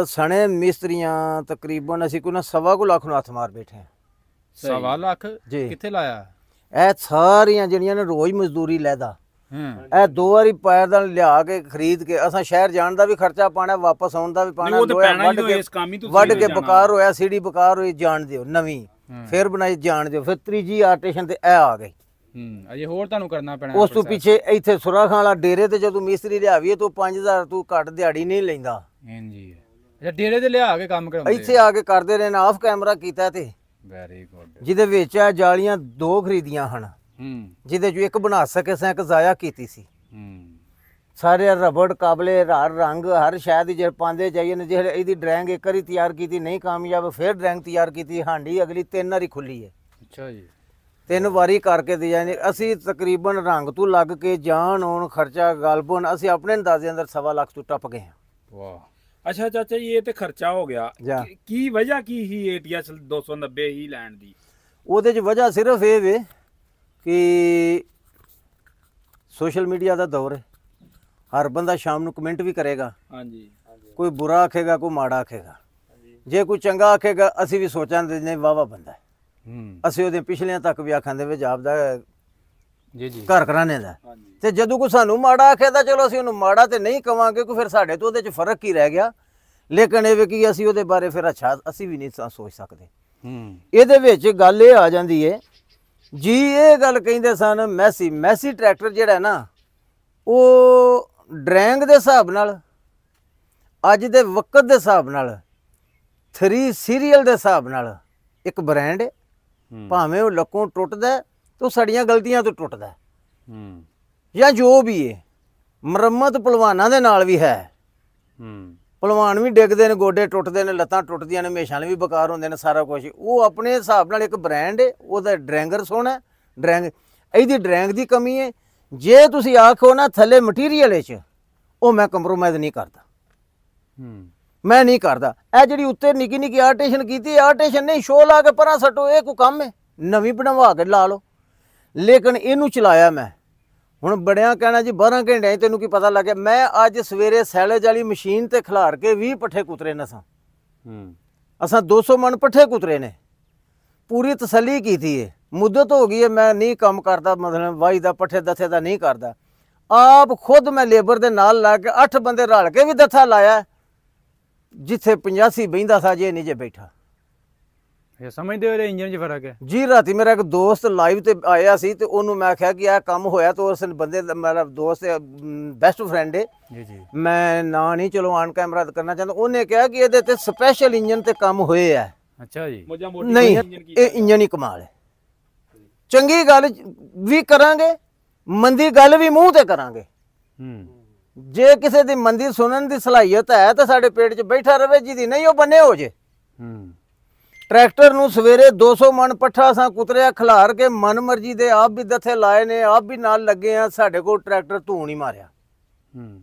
ਸਣੇ ਮਿਸਤਰੀਆਂ ਤਕਰੀਬਨ ਅਸੀਂ ਕੋਈ ਨਾ 1.25 ਲੱਖ ਨੂੰ ਹੱਥ ਮਾਰ ਬੈਠੇ ਹਾਂ। 1.25 ਲੱਖ ਜੀ। ਕਿੱਥੇ ਲਾਇਆ? ਇਹ ਸਾਰੀਆਂ ਜਿਹੜੀਆਂ ਨੇ ਰੋਜ਼ ਮਜ਼ਦੂਰੀ ਲੈਦਾ, ਹਾਂ ਇਹ 2 ਵਾਰੀ ਪਾਇਦਾਨ ਲਿਆ ਕੇ ਖਰੀਦ ਕੇ, ਅਸਾਂ ਸ਼ਹਿਰ ਜਾਣ ਦਾ ਵੀ ਖਰਚਾ ਪਾਣਾ, ਵਾਪਸ ਆਉਣ ਦਾ ਵੀ ਪਾਣਾ। ਉਹ ਤੇ ਪੈਣਾ ਹੀ ਹੋਏ, ਇਸ ਕੰਮ ਹੀ ਤੁਸੀਂ ਵੱਢ ਕੇ ਬਕਾਰ ਹੋਇਆ, ਸੀੜੀ ਬਕਾਰ ਹੋਈ, ਜਾਣ ਦਿਓ ਨਵੀਂ, ਫਿਰ ਬਣਾਈ ਜਾਣ ਦਿਓ। ਫਿਰ ਤੀਜੀ ਆਰਟੇਸ਼ਨ ਤੇ ਇਹ ਆ ਗਈ। ਅਜੇ ਹੋਰ ਤੁਹਾਨੂੰ ਕਰਨਾ ਪੈਣਾ। ਉਸ ਤੋਂ ਪਿੱਛੇ ਇੱਥੇ ਸੁਰਾਖਾਂ ਵਾਲਾ ਡੇਰੇ ਤੇ ਜਦੋਂ ਮਿਸਤਰੀ ਲਿਆਵੀਏ ਤਾਂ 5000 ਤੋਂ ਘੱਟ ਦਿਹਾੜੀ ਨਹੀਂ ਲੈਂਦਾ। ਹਾਂਜੀ ਅੱਛਾ ਡੇਰੇ ਤੇ ਲਿਆ ਕੇ ਕੰਮ ਕਰਾਉਂਦੇ। ਇੱਥੇ ਆ ਕੇ ਕਰਦੇ ਰਹੇ ਨੇ, ਆਫ ਕੈਮਰਾ ਕੀਤਾ ਤੇ ਵੈਰੀ ਗੁੱਡ। ਜਿਹਦੇ ਵਿੱਚ ਆ ਜਾਲੀਆਂ 2 ਖਰੀਦੀਆਂ ਹਨ, ਜਿਹਦੇ ਚੋਂ ਇੱਕ ਬਣਾ ਸਕੇ ਸਾਂ, ਇੱਕ ਜ਼ਾਇਆ ਕੀਤੀ ਸੀ। ਸਾਰੇ ਰਬੜ ਕਾਬਲੇ ਹਰ ਰੰਗ ਹਰ ਸ਼ਾਇਦ ਜੇ ਪਾਉਂਦੇ ਜਾਈਏ ਨੇ। ਜਿਹੜੇ ਇਹਦੀ ਡਰਾਇੰਗ ਇੱਕ ਵਾਰੀ ਤਿਆਰ ਕੀਤੀ ਨਹੀਂ ਕਾਮਯਾਬ, ਫਿਰ ਡਰਾਇੰਗ ਤਿਆਰ ਕੀਤੀ, ਹਾਂਡੀ ਅਗਲੀ 3 ਵਾਰੀ ਖੁੱਲੀ ਹੈ। ਅੱਛਾ ਜੀ 3 ਵਾਰੀ ਕਰਕੇ ਡਿਜ਼ਾਈਨ ਅਸੀਂ ਤਕਰੀਬਨ ਰੰਗ ਤੋਂ ਲੱਗ ਕੇ ਜਾਣ ਆਉਣ ਖਰਚਾ ਗਲਬਨ ਅਸੀਂ ਆਪਣੇ ਅੰਦਾਜ਼ੇ ਅੰਦਰ 1.25 ਲੱਖ ਤੋਂ ਟੱਪ ਗਏ ਹਾਂ। ਵਾਹ। ਅੱਛਾ ਚਾਚਾ ਜੀ ਇਹ ਤੇ ਖਰਚਾ ਹੋ ਗਿਆ, ਜਾ। ਕੀ ਵਜ੍ਹਾ ਕੀ ਹੀ ATS 290 ਹੀ ਲੈਣ ਦੀ? ਉਹਦੇ 'ਚ ਵਜ੍ਹਾ ਸਿਰਫ ਇਹ ਵੇ ਕਿ ਸੋਸ਼ਲ ਮੀਡੀਆ ਦਾ ਦੌਰ ਹੈ, ਹਰ ਬੰਦਾ ਸ਼ਾਮ ਨੂੰ ਕਮੈਂਟ ਵੀ ਕਰੇਗਾ। ਹਾਂਜੀ ਕੋਈ ਬੁਰਾ ਆਖੇਗਾ, ਕੋਈ ਮਾੜਾ ਆਖੇਗਾ। ਜੇ ਕੋਈ ਚੰਗਾ ਆਖੇਗਾ ਅਸੀਂ ਵੀ ਸੋਚਾਂਗੇ ਨਹੀਂ ਵਾਵਾ ਬੰਦਾ ਹੈ। ਅਸੀਂ ਉਹਦੇ ਪਿਛਲਿਆਂ ਤੱਕ ਵੀ ਆਖਾਂ ਦੇ ਵਿੱਚ ਆਪਦਾ ਜੀ ਜੀ ਘਰ ਘਰਾਣੇ ਦਾ। ਤੇ ਜਦੋਂ ਕੋਈ ਸਾਨੂੰ ਮਾੜਾ ਆਖੇ ਤਾਂ ਚਲੋ ਅਸੀਂ ਉਹਨੂੰ ਮਾੜਾ ਤੇ ਨਹੀਂ ਕਵਾਂਗੇ, ਕਿ ਫਿਰ ਸਾਡੇ ਤੋਂ ਉਹਦੇ 'ਚ ਫਰਕ ਕੀ ਰਹਿ ਗਿਆ। ਲੇਕਿਨ ਇਹ ਵੀ ਕਿ ਅਸੀਂ ਉਹਦੇ ਬਾਰੇ ਫਿਰ ਅੱਛਾ ਅਸੀਂ ਵੀ ਨਹੀਂ ਸੋਚ ਸਕਦੇ। ਇਹਦੇ ਵਿੱਚ ਗੱਲ ਇਹ ਆ ਜਾਂਦੀ ਹੈ ਜੀ, ਇਹ ਗੱਲ ਕਹਿੰਦੇ ਸਨ ਮੈਸੀ ਟਰੈਕਟਰ ਜਿਹੜਾ ਨਾ, ਉਹ ਡਰੈਂਗ ਦੇ ਹਿਸਾਬ ਨਾਲ, ਅੱਜ ਦੇ ਵਕਤ ਦੇ ਹਿਸਾਬ ਨਾਲ, 3 ਸੀਰੀਅਲ ਦੇ ਹਿਸਾਬ ਨਾਲ ਇੱਕ ਬ੍ਰਾਂਡ ਹੈ। ਭਾਵੇਂ ਉਹ ਲੱਕੋਂ ਟੁੱਟਦਾ ਤਾਂ ਸੜੀਆਂ ਗਲਤੀਆਂ ਤੋਂ ਟੁੱਟਦਾ, ਜਾਂ ਜੋ ਵੀ ਹੈ। ਮੁਰੰਮਤ ਪਹਿਲਵਾਨਾਂ ਦੇ ਨਾਲ ਵੀ ਹੈ। ਪਹਿਲਵਾਨ ਵੀ ਡਿੱਗਦੇ ਨੇ, ਗੋਡੇ ਟੁੱਟਦੇ ਨੇ, ਲੱਤਾਂ ਟੁੱਟਦੀਆਂ ਨੇ, ਹਮੇਸ਼ਾ ਵੀ ਬੇਕਾਰ ਹੁੰਦੇ ਨੇ, ਸਾਰਾ ਕੁਝ। ਉਹ ਆਪਣੇ ਹਿਸਾਬ ਨਾਲ ਇੱਕ ਬ੍ਰਾਂਡ ਹੈ, ਉਹਦਾ ਡਰੈਂਗਰ ਸੋਹਣਾ, ਡਰੈਂਗ ਇਹਦੀ ਡਰੈਂਗ ਦੀ ਕਮੀ ਹੈ। ਜੇ ਤੁਸੀਂ ਆਖੋ ਨਾ ਥੱਲੇ ਮਟੀਰੀਅਲ ਵਿੱਚ, ਉਹ ਮੈਂ ਕੰਪਰੋਮਾਈਜ਼ ਨਹੀਂ ਕਰਦਾ, ਮੈਂ ਨਹੀਂ ਕਰਦਾ। ਇਹ ਜਿਹੜੀ ਉੱਤੇ ਨਿੱਕੀ ਨਿੱਕੀ ਆਰਟੇਸ਼ਨ ਕੀਤੀ, ਆਰਟੇਸ਼ਨ ਨਹੀਂ, ਸ਼ੋ ਲਾ ਕੇ ਪਰਾਂ ਸੱਟੋ, ਇਹ ਕੋਈ ਕੰਮ ਹੈ? ਨਵੀਂ ਬਣਵਾ ਕੇ ਲਾ ਲਓ। ਲੇਕਿਨ ਇਹਨੂੰ ਚਲਾਇਆ ਮੈਂ ਹੁਣ ਬੜਿਆਂ ਕਹਿਣਾ ਜੀ 12 ਘੰਟਿਆਂ 'ਚ ਤੈਨੂੰ ਕੀ ਪਤਾ ਲੱਗਿਆ। ਮੈਂ ਅੱਜ ਸਵੇਰੇ ਸੈਲੇਜ ਵਾਲੀ ਮਸ਼ੀਨ ਤੇ ਖਿਲਾਰ ਕੇ 20 ਪੱਠੇ ਕੁਤਰੇ ਨੇ ਅਸਾਂ 200 ਮਣ ਪੱਠੇ ਕੁਤਰੇ ਨੇ। ਪੂਰੀ ਤਸੱਲੀ ਕੀਤੀ ਹੈ, ਮੁੱਦਤ ਹੋ ਗਈ ਹੈ, ਮੈਂ ਨਹੀਂ ਕੰਮ ਕਰਦਾ, ਮਤਲਬ ਵਾਈ ਦਾ ਪੱਠੇ ਦੱਥੇ ਦਾ ਨਹੀਂ ਕਰਦਾ। ਆਪ ਖੁਦ ਮੈਂ ਲੇਬਰ ਦੇ ਨਾਲ ਲਾ ਕੇ 8 ਬੰਦੇ ਰਲ ਕੇ ਵੀ ਦੱਥਾ ਲਾਇਆ, ਜਿੱਥੇ 85 ਬਹਿੰਦਾ ਸਾ ਜੇ ਨਹੀਂ ਜੇ ਬੈਠਾ। ਇਹ ਸਮਝਦੇ ਹੋ ਇਹਦੇ ਇੰਜਨ 'ਚ ਫਰਕ ਹੈ? ਜੀ ਰਾਤੀ ਮੇਰਾ ਇੱਕ ਦੋਸਤ ਲਾਈਵ ਤੇ ਆਇਆ ਸੀ ਤੇ ਉਹਨੂੰ ਮੈਂ ਕਿਹਾ ਕਿ ਇਹ ਕੰਮ ਹੋਇਆ ਤੇ ਉਸ ਬੰਦੇ ਦਾ ਮੇਰਾ ਦੋਸਤ ਬੈਸਟ ਫਰੈਂਡ ਹੈ ਜੀ ਜੀ। ਮੈਂ ਨਾ ਨਹੀਂ ਚਲੋ ਆਨ ਕੈਮਰਾ ਕਰਨਾ ਚਾਹੁੰਦਾ, ਉਹਨੇ ਕਿਹਾ ਕਿ ਇਹਦੇ ਤੇ ਸਪੈਸ਼ਲ ਇੰਜਨ ਤੇ ਕੰਮ ਹੋਏ ਆ। ਅੱਛਾ ਜੀ। ਨਹੀਂ ਇਹ ਇੰਜਨ ਹੀ ਕਮਾਲ ਹੈ। ਚੰਗੀ ਗੱਲ ਵੀ ਕਰਾਂਗੇ, ਮੰਦੀ ਗੱਲ ਵੀ ਮੂੰਹ ਤੇ ਕਰਾਂਗੇ। ਜੇ ਕਿਸੇ ਦੀ ਮੰਦੀ ਸੁਣਨ ਦੀ ਸਲਾਹੀਅਤ ਹੈ ਤਾਂ ਸਾਡੇ ਪੇਟ 'ਚ ਬੈਠਾ ਰਵੇ, ਜਿਹਦੀ ਨਹੀਂ ਉਹ ਬੰਨੇ ਹੋ ਜੇ। ਟਰੈਕਟਰ ਨੂੰ ਸਵੇਰੇ 200 ਮਣ ਪੱਠਾ ਸਾਂ ਕੁਤਰਿਆ ਖਿਲਾਰ ਕੇ ਮਨ ਮਰਜੀ ਦੇ ਆਪ ਵੀ ਦਥੇ ਲਾਏ ਨੇ, ਆਪ ਵੀ ਨਾਲ ਲੱਗੇ ਆ। ਸਾਡੇ ਕੋਲ ਟਰੈਕਟਰ ਧੂੰ ਨਹੀਂ ਮਾਰਿਆ,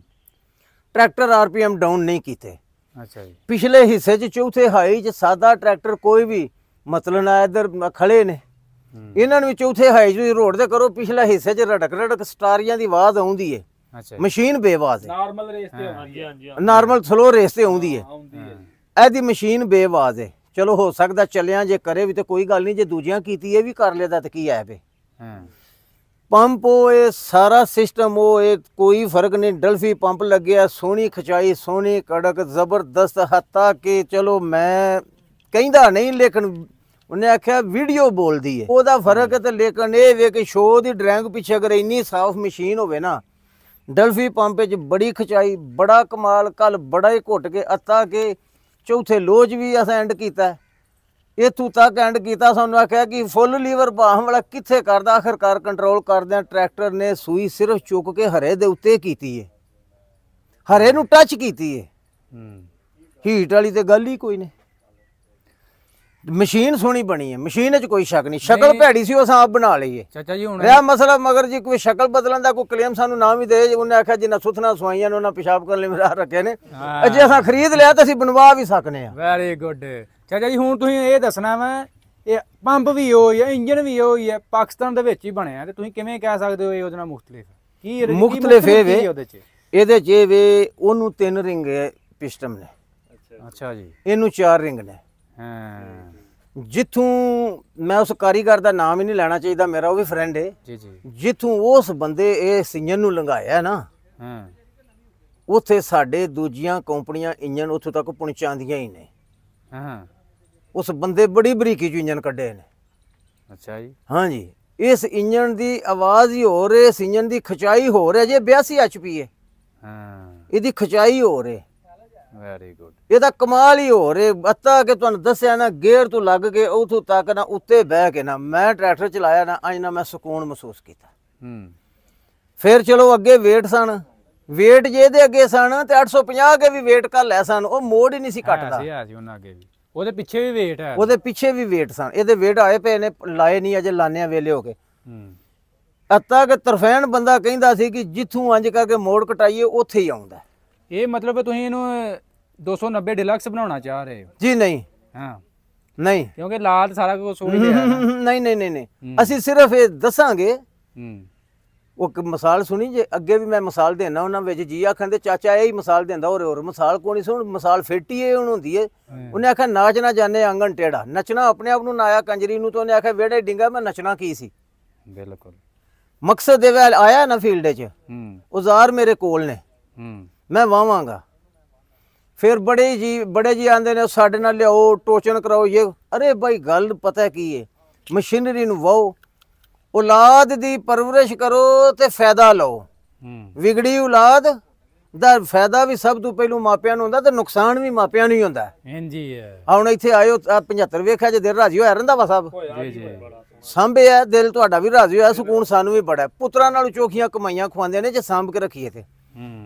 ਟਰੈਕਟਰ ਆਰਪੀਐਮ ਡਾਊਨ ਨਹੀਂ ਕੀਤੇ। ਅੱਛਾ ਜੀ। ਪਿਛਲੇ ਹਿੱਸੇ 'ਚ ਚੌਥੇ ਹਾਈ 'ਚ ਸਾਦਾ ਟਰੈਕਟਰ ਕੋਈ ਵੀ ਮਤਲਬ ਨਾ ਇੱਧਰ ਖੜੇ ਨੇ, ਇਹਨਾਂ ਨੂੰ ਵੀ ਚੌਥੇ ਹਾਈ 'ਚ ਰੋਡ ਤੇ ਕਰੋ, ਪਿਛਲੇ ਹਿੱਸੇ 'ਚ ਰੜਕ ਰੜਕ ਸਟਾਰੀਆਂ ਦੀ ਆਵਾਜ਼ ਆਉਂਦੀ ਏ। ਮਸ਼ੀਨ ਬੇਆਵਾਜ਼ ਹੈ, ਨਾਰਮਲ ਰੇਸ ਤੇ ਆਉਂਦੀ ਹੈ, ਨਾਰਮਲ ਸਲੋ ਰੇਸ ਤੇ ਆਉਂਦੀ ਹੈ, ਇਹਦੀ ਮਸ਼ੀਨ ਬੇਆਵਾਜ਼ ਹੈ। ਚਲੋ ਹੋ ਸਕਦਾ ਚੱਲਿਆ ਜੇ ਕਰੇ ਵੀ ਤੇ ਕੋਈ ਗੱਲ ਨਹੀਂ, ਜੇ ਦੂਜਿਆਂ ਕੀਤੀ ਇਹ ਵੀ ਕਰ ਲੈਦਾ ਤਾਂ ਕੀ ਹੈ ਵੇ। ਪੰਪ ਉਹ ਇਹ ਸਾਰਾ ਸਿਸਟਮ ਉਹ ਇਹ ਕੋਈ ਫਰਕ ਨਹੀਂ। ਡਲਫੀ ਪੰਪ ਲੱਗਿਆ, ਸੋਹਣੀ ਖਿਚਾਈ, ਸੋਹਣੀ ਕੜਕ, ਜ਼ਬਰਦਸਤ। ਹੱਤਾ ਕਿ ਚਲੋ ਮੈਂ ਕਹਿੰਦਾ ਨਹੀਂ, ਲੇਕਿਨ ਉਹਨੇ ਆਖਿਆ ਵੀਡੀਓ ਬੋਲਦੀ ਹੈ, ਉਹਦਾ ਫਰਕ ਹੈ। ਤੇ ਲੇਕਿਨ ਇਹ ਵੇ ਕਿ ਸ਼ੋਅ ਦੀ ਡਰਾਇੰਗ ਪਿੱਛੇ ਅਗਰ ਇੰਨੀ ਸਾਫ਼ ਮਸ਼ੀਨ ਹੋਵੇ ਨਾ, ਡਲਫੀ ਪੰਪ 'ਚ ਬੜੀ ਖਿਚਾਈ, ਬੜਾ ਕਮਾਲ। ਕੱਲ ਬੜਾ ਹੀ ਘੁੱਟ ਕੇ ਅੱਤਾ ਕਿ ਚੌਥੇ ਲੋਜ ਵੀ ਅਸਾਂ ਐਂਡ ਕੀਤਾ, ਇੱਥੋਂ ਤੱਕ ਐਂਡ ਕੀਤਾ। ਸਾਨੂੰ ਆਖਿਆ ਕਿ ਫੁੱਲ ਲੀਵਰ ਬਾਹਾਂ ਵਾਲਾ ਕਿੱਥੇ ਕਰਦਾ। ਆਖਰਕਾਰ ਕੰਟਰੋਲ ਕਰਦਿਆਂ ਟਰੈਕਟਰ ਨੇ ਸੂਈ ਸਿਰਫ ਚੁੱਕ ਕੇ ਹਰੇ ਦੇ ਉੱਤੇ ਕੀਤੀ ਹੈ, ਹਰੇ ਨੂੰ ਟੱਚ ਕੀਤੀ ਹੈ। ਹੀਟ ਵਾਲੀ ਤੇ ਗੱਲ ਹੀ ਕੋਈ ਨਹੀਂ। ਮਸ਼ੀਨ ਸੋਹਣੀ ਬਣੀ ਹੈ, ਮਸ਼ੀਨ 'ਚ ਕੋਈ ਸ਼ੱਕ ਨਹੀਂ। ਸ਼ਕਲ ਭੈੜੀ ਸੀ, ਉਹ ਆਪ ਬਣਾ ਲਈਏ। ਚਾਚਾ ਜੀ ਹੁਣ ਰਿਹਾ ਮਸਲਾ, ਮਗਰ ਜੀ ਕੋਈ ਸ਼ਕਲ ਬਦਲਣ ਦਾ ਕੋਈ ਕਲੇਮ ਸਾਨੂੰ ਨਾ ਵੀ ਦੇ। ਉਹਨੇ ਆਖਿਆ ਜਿੰਨਾ ਸੁਥਣਾ ਸਵਾਈਆਂ ਨੇ ਉਹਨਾਂ ਪਿਸ਼ਾਬ ਕਰਨ ਲਈ ਮੇਰਾ ਰੱਖੇ ਨੇ, ਜੇ ਅਸਾਂ ਖਰੀਦ ਲਿਆ ਤਾਂ ਅਸੀਂ ਬਣਵਾ ਵੀ ਸਕਨੇ ਆ। Very good. ਚਾਚਾ ਜੀ ਹੁਣ ਤੁਸੀਂ ਇਹ ਦੱਸਣਾ ਵਾ, ਇਹ ਪੰਪ ਵੀ ਉਹ ਹੀ ਹੈ, ਇੰਜਨ ਵੀ ਉਹ ਹੀ ਹੈ, ਪਾਕਿਸਤਾਨ ਦੇ ਵਿੱਚ ਹੀ ਬਣਿਆ, ਤੇ ਤੁਸੀਂ ਕਿਵੇਂ ਕਹਿ ਸਕਦੇ ਹੋ ਇਹ ਉਹਦੇ ਨਾਲ ਮੁਖਤਲਿਫ? ਕੀ ਮੁਖਤਲਿਫ ਇਹ ਵੇ, ਇਹਦੇ 'ਚ ਇਹ ਵੇ ਉਹਨੂੰ 3 ਰਿੰਗ ਪਿਸਟਨ ਨੇ। ਅੱਛਾ ਜੀ। ਇਹਨੂੰ 4 ਰਿੰਗ ਨੇ। ਹਾਂ। ਜਿੱਥੋਂ ਮੈਂ ਉਸ ਕਾਰੀਗਰ ਦਾ ਨਾਮ ਹੀ ਨਹੀਂ ਲੈਣਾ ਚਾਹੀਦਾ, ਮੇਰਾ ਉਹ ਵੀ ਫਰੈਂਡ ਹੈ ਜੀ ਜੀ। ਜਿੱਥੋਂ ਉਸ ਬੰਦੇ ਇਹ ਇੰਜਨ ਨੂੰ ਲੰਘਾਇਆ ਨਾ, ਉੱਥੇ ਸਾਡੇ ਦੂਜੀਆਂ ਕੰਪਨੀਆਂ ਇੰਜਨ ਉੱਥੋਂ ਤੱਕ ਪਹੁੰਚਾਉਂਦੀਆਂ ਹੀ ਨੇ। ਉਸ ਬੰਦੇ ਬੜੀ ਬਰੀਕੀ 'ਚ ਇੰਜਨ ਕੱਢੇ ਨੇ। ਅੱਛਾ ਜੀ। ਹਾਂਜੀ। ਇਸ ਇੰਜਨ ਦੀ ਆਵਾਜ਼ ਹੀ ਹੋ ਰਹੀ, ਇਸ ਇੰਜਨ ਦੀ ਖਿਚਾਈ ਹੋ ਰਹੀ ਜੇ 82 HP ਹੈ। ਇਹਦੀ ਖਿਚਾਈ ਹੋ ਰਹੀ। Very good. ਇਹਦਾ ਕਮਾਲ ਹੀ ਹੋ ਰਿਹਾ। ਅੱਤਾ ਕਿ ਤੁਹਾਨੂੰ ਦੱਸਿਆ ਨਾ, ਗੇਅਰ ਤੋਂ ਲੱਗ ਕੇ ਉਥੋਂ ਤੱਕ ਨਾ, ਉੱਤੇ ਬਹਿ ਕੇ ਨਾ ਮੈਂ ਟਰੈਕਟਰ ਚਲਾਇਆ ਨਾ, ਅੱਜ ਨਾ ਮੈਂ ਸਕੂਨ ਮਹਿਸੂਸ ਕੀਤਾ। ਫਿਰ ਚਲੋ ਅੱਗੇ ਵੇਟ ਸਨ, ਵੇਟ ਜੇ ਇਹਦੇ ਅੱਗੇ ਸਨ ਤੇ 850 ਕੇ ਵੀ ਵੇਟ ਕਰ ਲੈ ਸਨ, ਉਹ ਮੋੜ ਹੀ ਨਹੀਂ ਸੀ ਕੱਟਦਾ। ਉਹਨਾਂ ਅੱਗੇ ਵੀ, ਉਹਦੇ ਪਿੱਛੇ ਵੀ ਵੇਟ ਹੈ, ਉਹਦੇ ਪਿੱਛੇ ਵੀ ਵੇਟ ਸਨ। ਇਹਦੇ ਵੇਟ ਆਏ ਪਏ ਨੇ, ਲਾਏ ਨਹੀਂ ਅਜੇ, ਲਾਣੇ ਵੇਲੇ ਹੋ ਕੇ। ਅੱਤਾ ਕਿ ਤਰਫੈਨ ਬੰਦਾ ਕਹਿੰਦਾ ਸੀ ਕਿ ਜਿੱਥੋਂ ਅੰਜ ਕਰਕੇ ਮੋੜ ਕਟਾਈਏ ਉੱਥੇ ਹੀ ਆਉਂਦਾ। ਇਹ ਮਤਲਬ ਤੁਸੀਂ ਇਹਨੂੰ 290 ਡਿਲਕਸ ਬਣਾਉਣਾ ਚਾਹ ਰਹੇ ਹੋ? ਜੀ ਨਹੀਂ। ਹਾਂ ਨਹੀਂ, ਕਿਉਂਕਿ ਲਾਲ ਸਾਰਾ ਕੁਝ ਸੋਚ ਲਿਆ। ਨਹੀਂ ਨਹੀਂ ਨਹੀਂ ਨਹੀਂ, ਅਸੀਂ ਸਿਰਫ ਇਹ ਦੱਸਾਂਗੇ। ਉਹ ਮਿਸਾਲ ਸੁਣੀ ਜੇ, ਅੱਗੇ ਵੀ ਮੈਂ ਮਿਸਾਲ ਦੇਣਾ ਉਹਨਾਂ ਵਿੱਚ। ਜੀ ਆਖਦੇ ਚਾਚਾ ਇਹ ਹੀ ਮਿਸਾਲ ਦਿੰਦਾ, ਹੋਰ ਮਿਸਾਲ ਕੋਈ ਨਹੀਂ ਸੁਣ। ਮਿਸਾਲ ਫਿੱਟੀ ਇਹ ਹੁਣ ਹੁੰਦੀ ਹੈ। ਉਹਨੇ ਆਖਿਆ ਨਾਚ ਨਾ ਜਾਣੇ ਆਂਗਣ ਟੇੜਾ, ਨੱਚਣਾ ਆਪਣੇ ਆਪ ਨੂੰ ਨਾ ਆਇਆ ਕੰਜਰੀ ਨੂੰ। ਤਾਂ ਉਹਨੇ ਆਖਿਆ ਵਿਹੜੇ ਡਿੰਗਾ ਮੈਂ ਨੱਚਣਾ ਕੀ ਸੀ। ਬਿਲਕੁਲ ਮਕਸਦ ਦੇ ਵੱਲ ਆਇਆ ਨਾ ਫੀਲਡ 'ਚ, ਔਜ਼ਾਰ ਮੇਰੇ ਕੋਲ ਨੇ, ਮੈਂ ਵਾਵਾਂਗਾ। ਫਿਰ ਬੜੇ ਜੀ ਆਂਦੇ ਨੇ ਸਾਡੇ ਨਾਲ ਲਿਆਓ, ਟੋਚਨ ਕਰਾਓ ਇਹ। ਅਰੇ ਭਾਈ ਗੱਲ ਪਤਾ ਕੀ ਹੈ, ਮਸ਼ੀਨਰੀ ਨੂੰ ਵਾਓ, ਔਲਾਦ ਦੀ ਪਰਵਰਿਸ਼ ਕਰੋ ਤੇ ਫਾਇਦਾ ਲਓ। ਵਿਗੜੀ ਔਲਾਦ ਦਾ ਫਾਇਦਾ ਵੀ ਸਭ ਤੋਂ ਪਹਿਲਾਂ ਮਾਪਿਆਂ ਨੂੰ ਹੁੰਦਾ ਤੇ ਨੁਕਸਾਨ ਵੀ ਮਾਪਿਆਂ ਨੂੰ ਹੀ ਹੁੰਦਾ। ਹਾਂਜੀ ਹੈ। ਹੁਣ ਇੱਥੇ ਆਇਓ 75 ਵੇਖਿਆ ਜੇ ਦਿਲ ਰਾਜੀ ਹੋਇਆ ਰਹਿੰਦਾ ਵਾ ਸਾਹਿਬ। ਜੀ ਜੀ। ਸਾਂਭੇ ਆ ਦਿਲ ਤੁਹਾਡਾ ਵੀ ਰਾਜੀ ਹੋਇਆ, ਸਕੂਨ ਸਾਨੂੰ ਵੀ ਬੜਾ। ਪੁੱਤਰਾਂ ਨਾਲ ਚੋਖੀਆਂ ਕਮਾਈਆਂ ਖਵਾਉਂਦੇ ਨੇ ਜੇ ਸਾਂਭ ਕੇ ਰੱਖੀਏ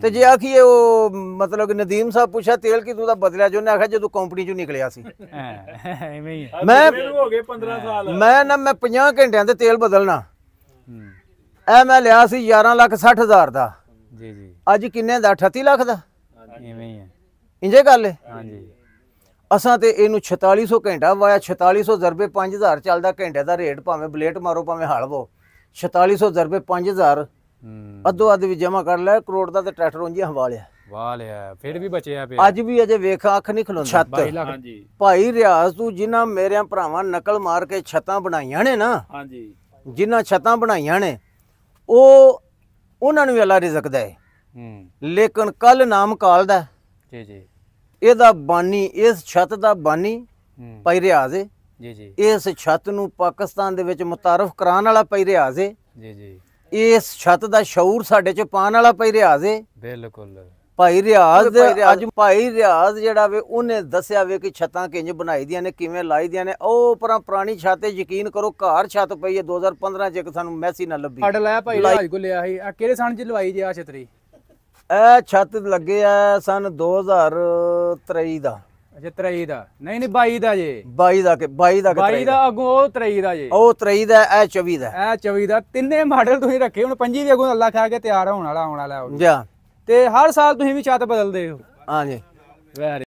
ਤੇ ਜੇ ਆਖੀਏ ਉਹ ਮਤਲਬ ਨਦੀਮ ਸਾਹਿਬ ਪੁੱਛਿਆ ਤੇਲ ਕੀ ਤੂੰ ਦਾ ਬਦਲਿਆ, ਜੋ ਉਹਨੇ ਆਖਿਆ ਜਦੋਂ ਕੰਪਨੀ ਚੋਂ ਨਿਕਲਿਆ ਸੀ। ਐਵੇਂ ਹੀ ਹੈ। ਮੈਂ ਹੋ ਗਏ 15 ਸਾਲ ਮੈਂ 50 ਘੰਟਿਆਂ ਤੇ ਤੇਲ ਬਦਲਣਾ। ਇਹ ਮੈਂ ਲਿਆ ਸੀ 11,60,000 ਦਾ। ਜੀ ਜੀ। ਅੱਜ ਕਿੰਨੇ ਦਾ? 38 ਲੱਖ ਦਾ। ਐਵੇਂ ਹੀ ਹੈ। ਇੰਜੇ ਗੱਲ ਹੈ। ਹਾਂਜੀ। ਅਸਾਂ ਤੇ ਇਹਨੂੰ 4600 ਘੰਟਾ ਵਾਇਆ। 4600 ਜ਼ਰਬੇ 5000 ਚੱਲਦਾ ਘੰਟੇ ਦਾ ਰੇਟ, ਭਾਵੇਂ ਬਲੇਟ ਮਾਰੋ ਭਾਵੇਂ ਹਲਵੋ। 4600 ਜ਼ਰਬੇ 5000 ਅੱਧੋ ਅੱਧ ਵੀ ਜਮਾ ਕਰ ਲੈ, ਕਰੋੜ ਦਾ ਤੇ ਟਰੈਕਟਰ ਉਂਝ ਹਵਾ ਲਿਆ। ਵਾਹ ਲਿਆ, ਫਿਰ ਵੀ ਬਚਿਆ ਪਿਆ। ਅੱਜ ਵੀ ਅਜੇ ਵੇਖਾਂ ਅੱਖ ਨਹੀਂ ਖਲੋਂਦੀ। ਛੱਤ ਭਾਈ ਰਿਆਜ਼ ਤੂੰ ਜਿਨ੍ਹਾਂ ਮੇਰਿਆਂ ਭਰਾਵਾਂ ਨਕਲ ਮਾਰ ਕੇ ਛੱਤਾਂ ਬਣਾਈਆਂ ਨੇ ਨਾ, ਹਾਂਜੀ, ਜਿਨ੍ਹਾਂ ਛੱਤਾਂ ਬਣਾਈਆਂ ਨੇ ਉਹ ਉਹਨਾਂ ਨੂੰ ਵੀ ਅੱਲਾ ਰਿਜ਼ਕ ਦੇ। ਲੇਕਿਨ ਕੱਲ ਨਾਮ ਕਾਲਦਾ ਜੀ ਜੀ। ਇਹਦਾ ਬਾਨੀ, ਇਸ ਛੱਤ ਦਾ ਬਾਨੀ ਭਾਈ ਰਿਆਜ਼ ਹੈ, ਜੀ ਜੀ ਇਸ ਛੱਤ ਨੂੰ ਪਾਕਿਸਤਾਨ ਦੇ ਵਿੱਚ ਮੁਤਾਰਫ ਕਰਾਉਣ ਵਾਲਾ ਪਈ ਰਿਆਜ਼ ਏ। ਜੀ ਜੀ ਇਸ ਛੱਤ ਦਾ ਸ਼ਊਰ ਸਾਡੇ ਚ ਪਾਉਣ ਵਾਲਾ ਪਈ ਰਿਆਜ਼ ਏ। ਬਿਲਕੁਲ ਭਾਈ ਰਿਆਜ਼ ਅੱਜ ਭਾਈ ਰਿਆਜ਼ ਜਿਹੜਾ ਵੇ ਉਹਨੇ ਦੱਸਿਆ ਵੇ ਕਿ ਛੱਤਾਂ ਕਿੰਜ ਬਣਾਈ ਦੀਆਂ ਨੇ, ਕਿਵੇਂ ਲਾਈ ਦੀਆਂ ਨੇ। ਉਹ ਪਰਾਂ ਪੁਰਾਣੀ ਛੱਤ ਤੇ ਯਕੀਨ ਕਰੋ, ਘਰ ਛੱਤ ਪਈ ਹੈ 2015 ਚ, ਇੱਕ ਸਾਨੂੰ ਮੈਸੀ ਨਾ ਲੱਭੀ। ਮਾਡਲ ਆਇਆ ਭਾਈ ਰਾਜ ਕੋ ਲਿਆ ਸੀ। ਆ ਕਿਹੜੇ ਸਾਲ ਚ ਲਵਾਈ ਜੀ ਆ ਛਤਰੀ? ਇਹ ਛੱਤ ਲੱਗੇ ਆ ਸਨ 2023 ਦਾ। ਅੱਛਾ 23 ਦਾ? ਨਹੀਂ ਨਹੀਂ 22 ਦਾ ਜੇ। 22 ਦਾ 22 ਦਾ ਅੱਗੋਂ ਉਹ 23 ਦਾ ਜੇ। ਉਹ 23 ਦਾ, ਇਹ 24 ਦਾ। ਇਹ 24 ਦਾ। ਤਿੰਨੇ ਮਾਡਲ ਤੁਸੀਂ ਰੱਖੇ। ਹੁਣ 25 ਵੀ ਅੱਗੋਂ ਅੱਲਾ ਖਾ ਕੇ ਤਿਆਰ ਹੋਣ ਵਾਲਾ, ਆਉਣ ਵਾਲਾ। ਜਾ ਤੇ ਹਰ ਸਾਲ ਤੁਸੀਂ ਵੀ ਛੱਤ ਬਦਲਦੇ ਹੋ? ਹਾਂਜੀ। ਵੈਰੀ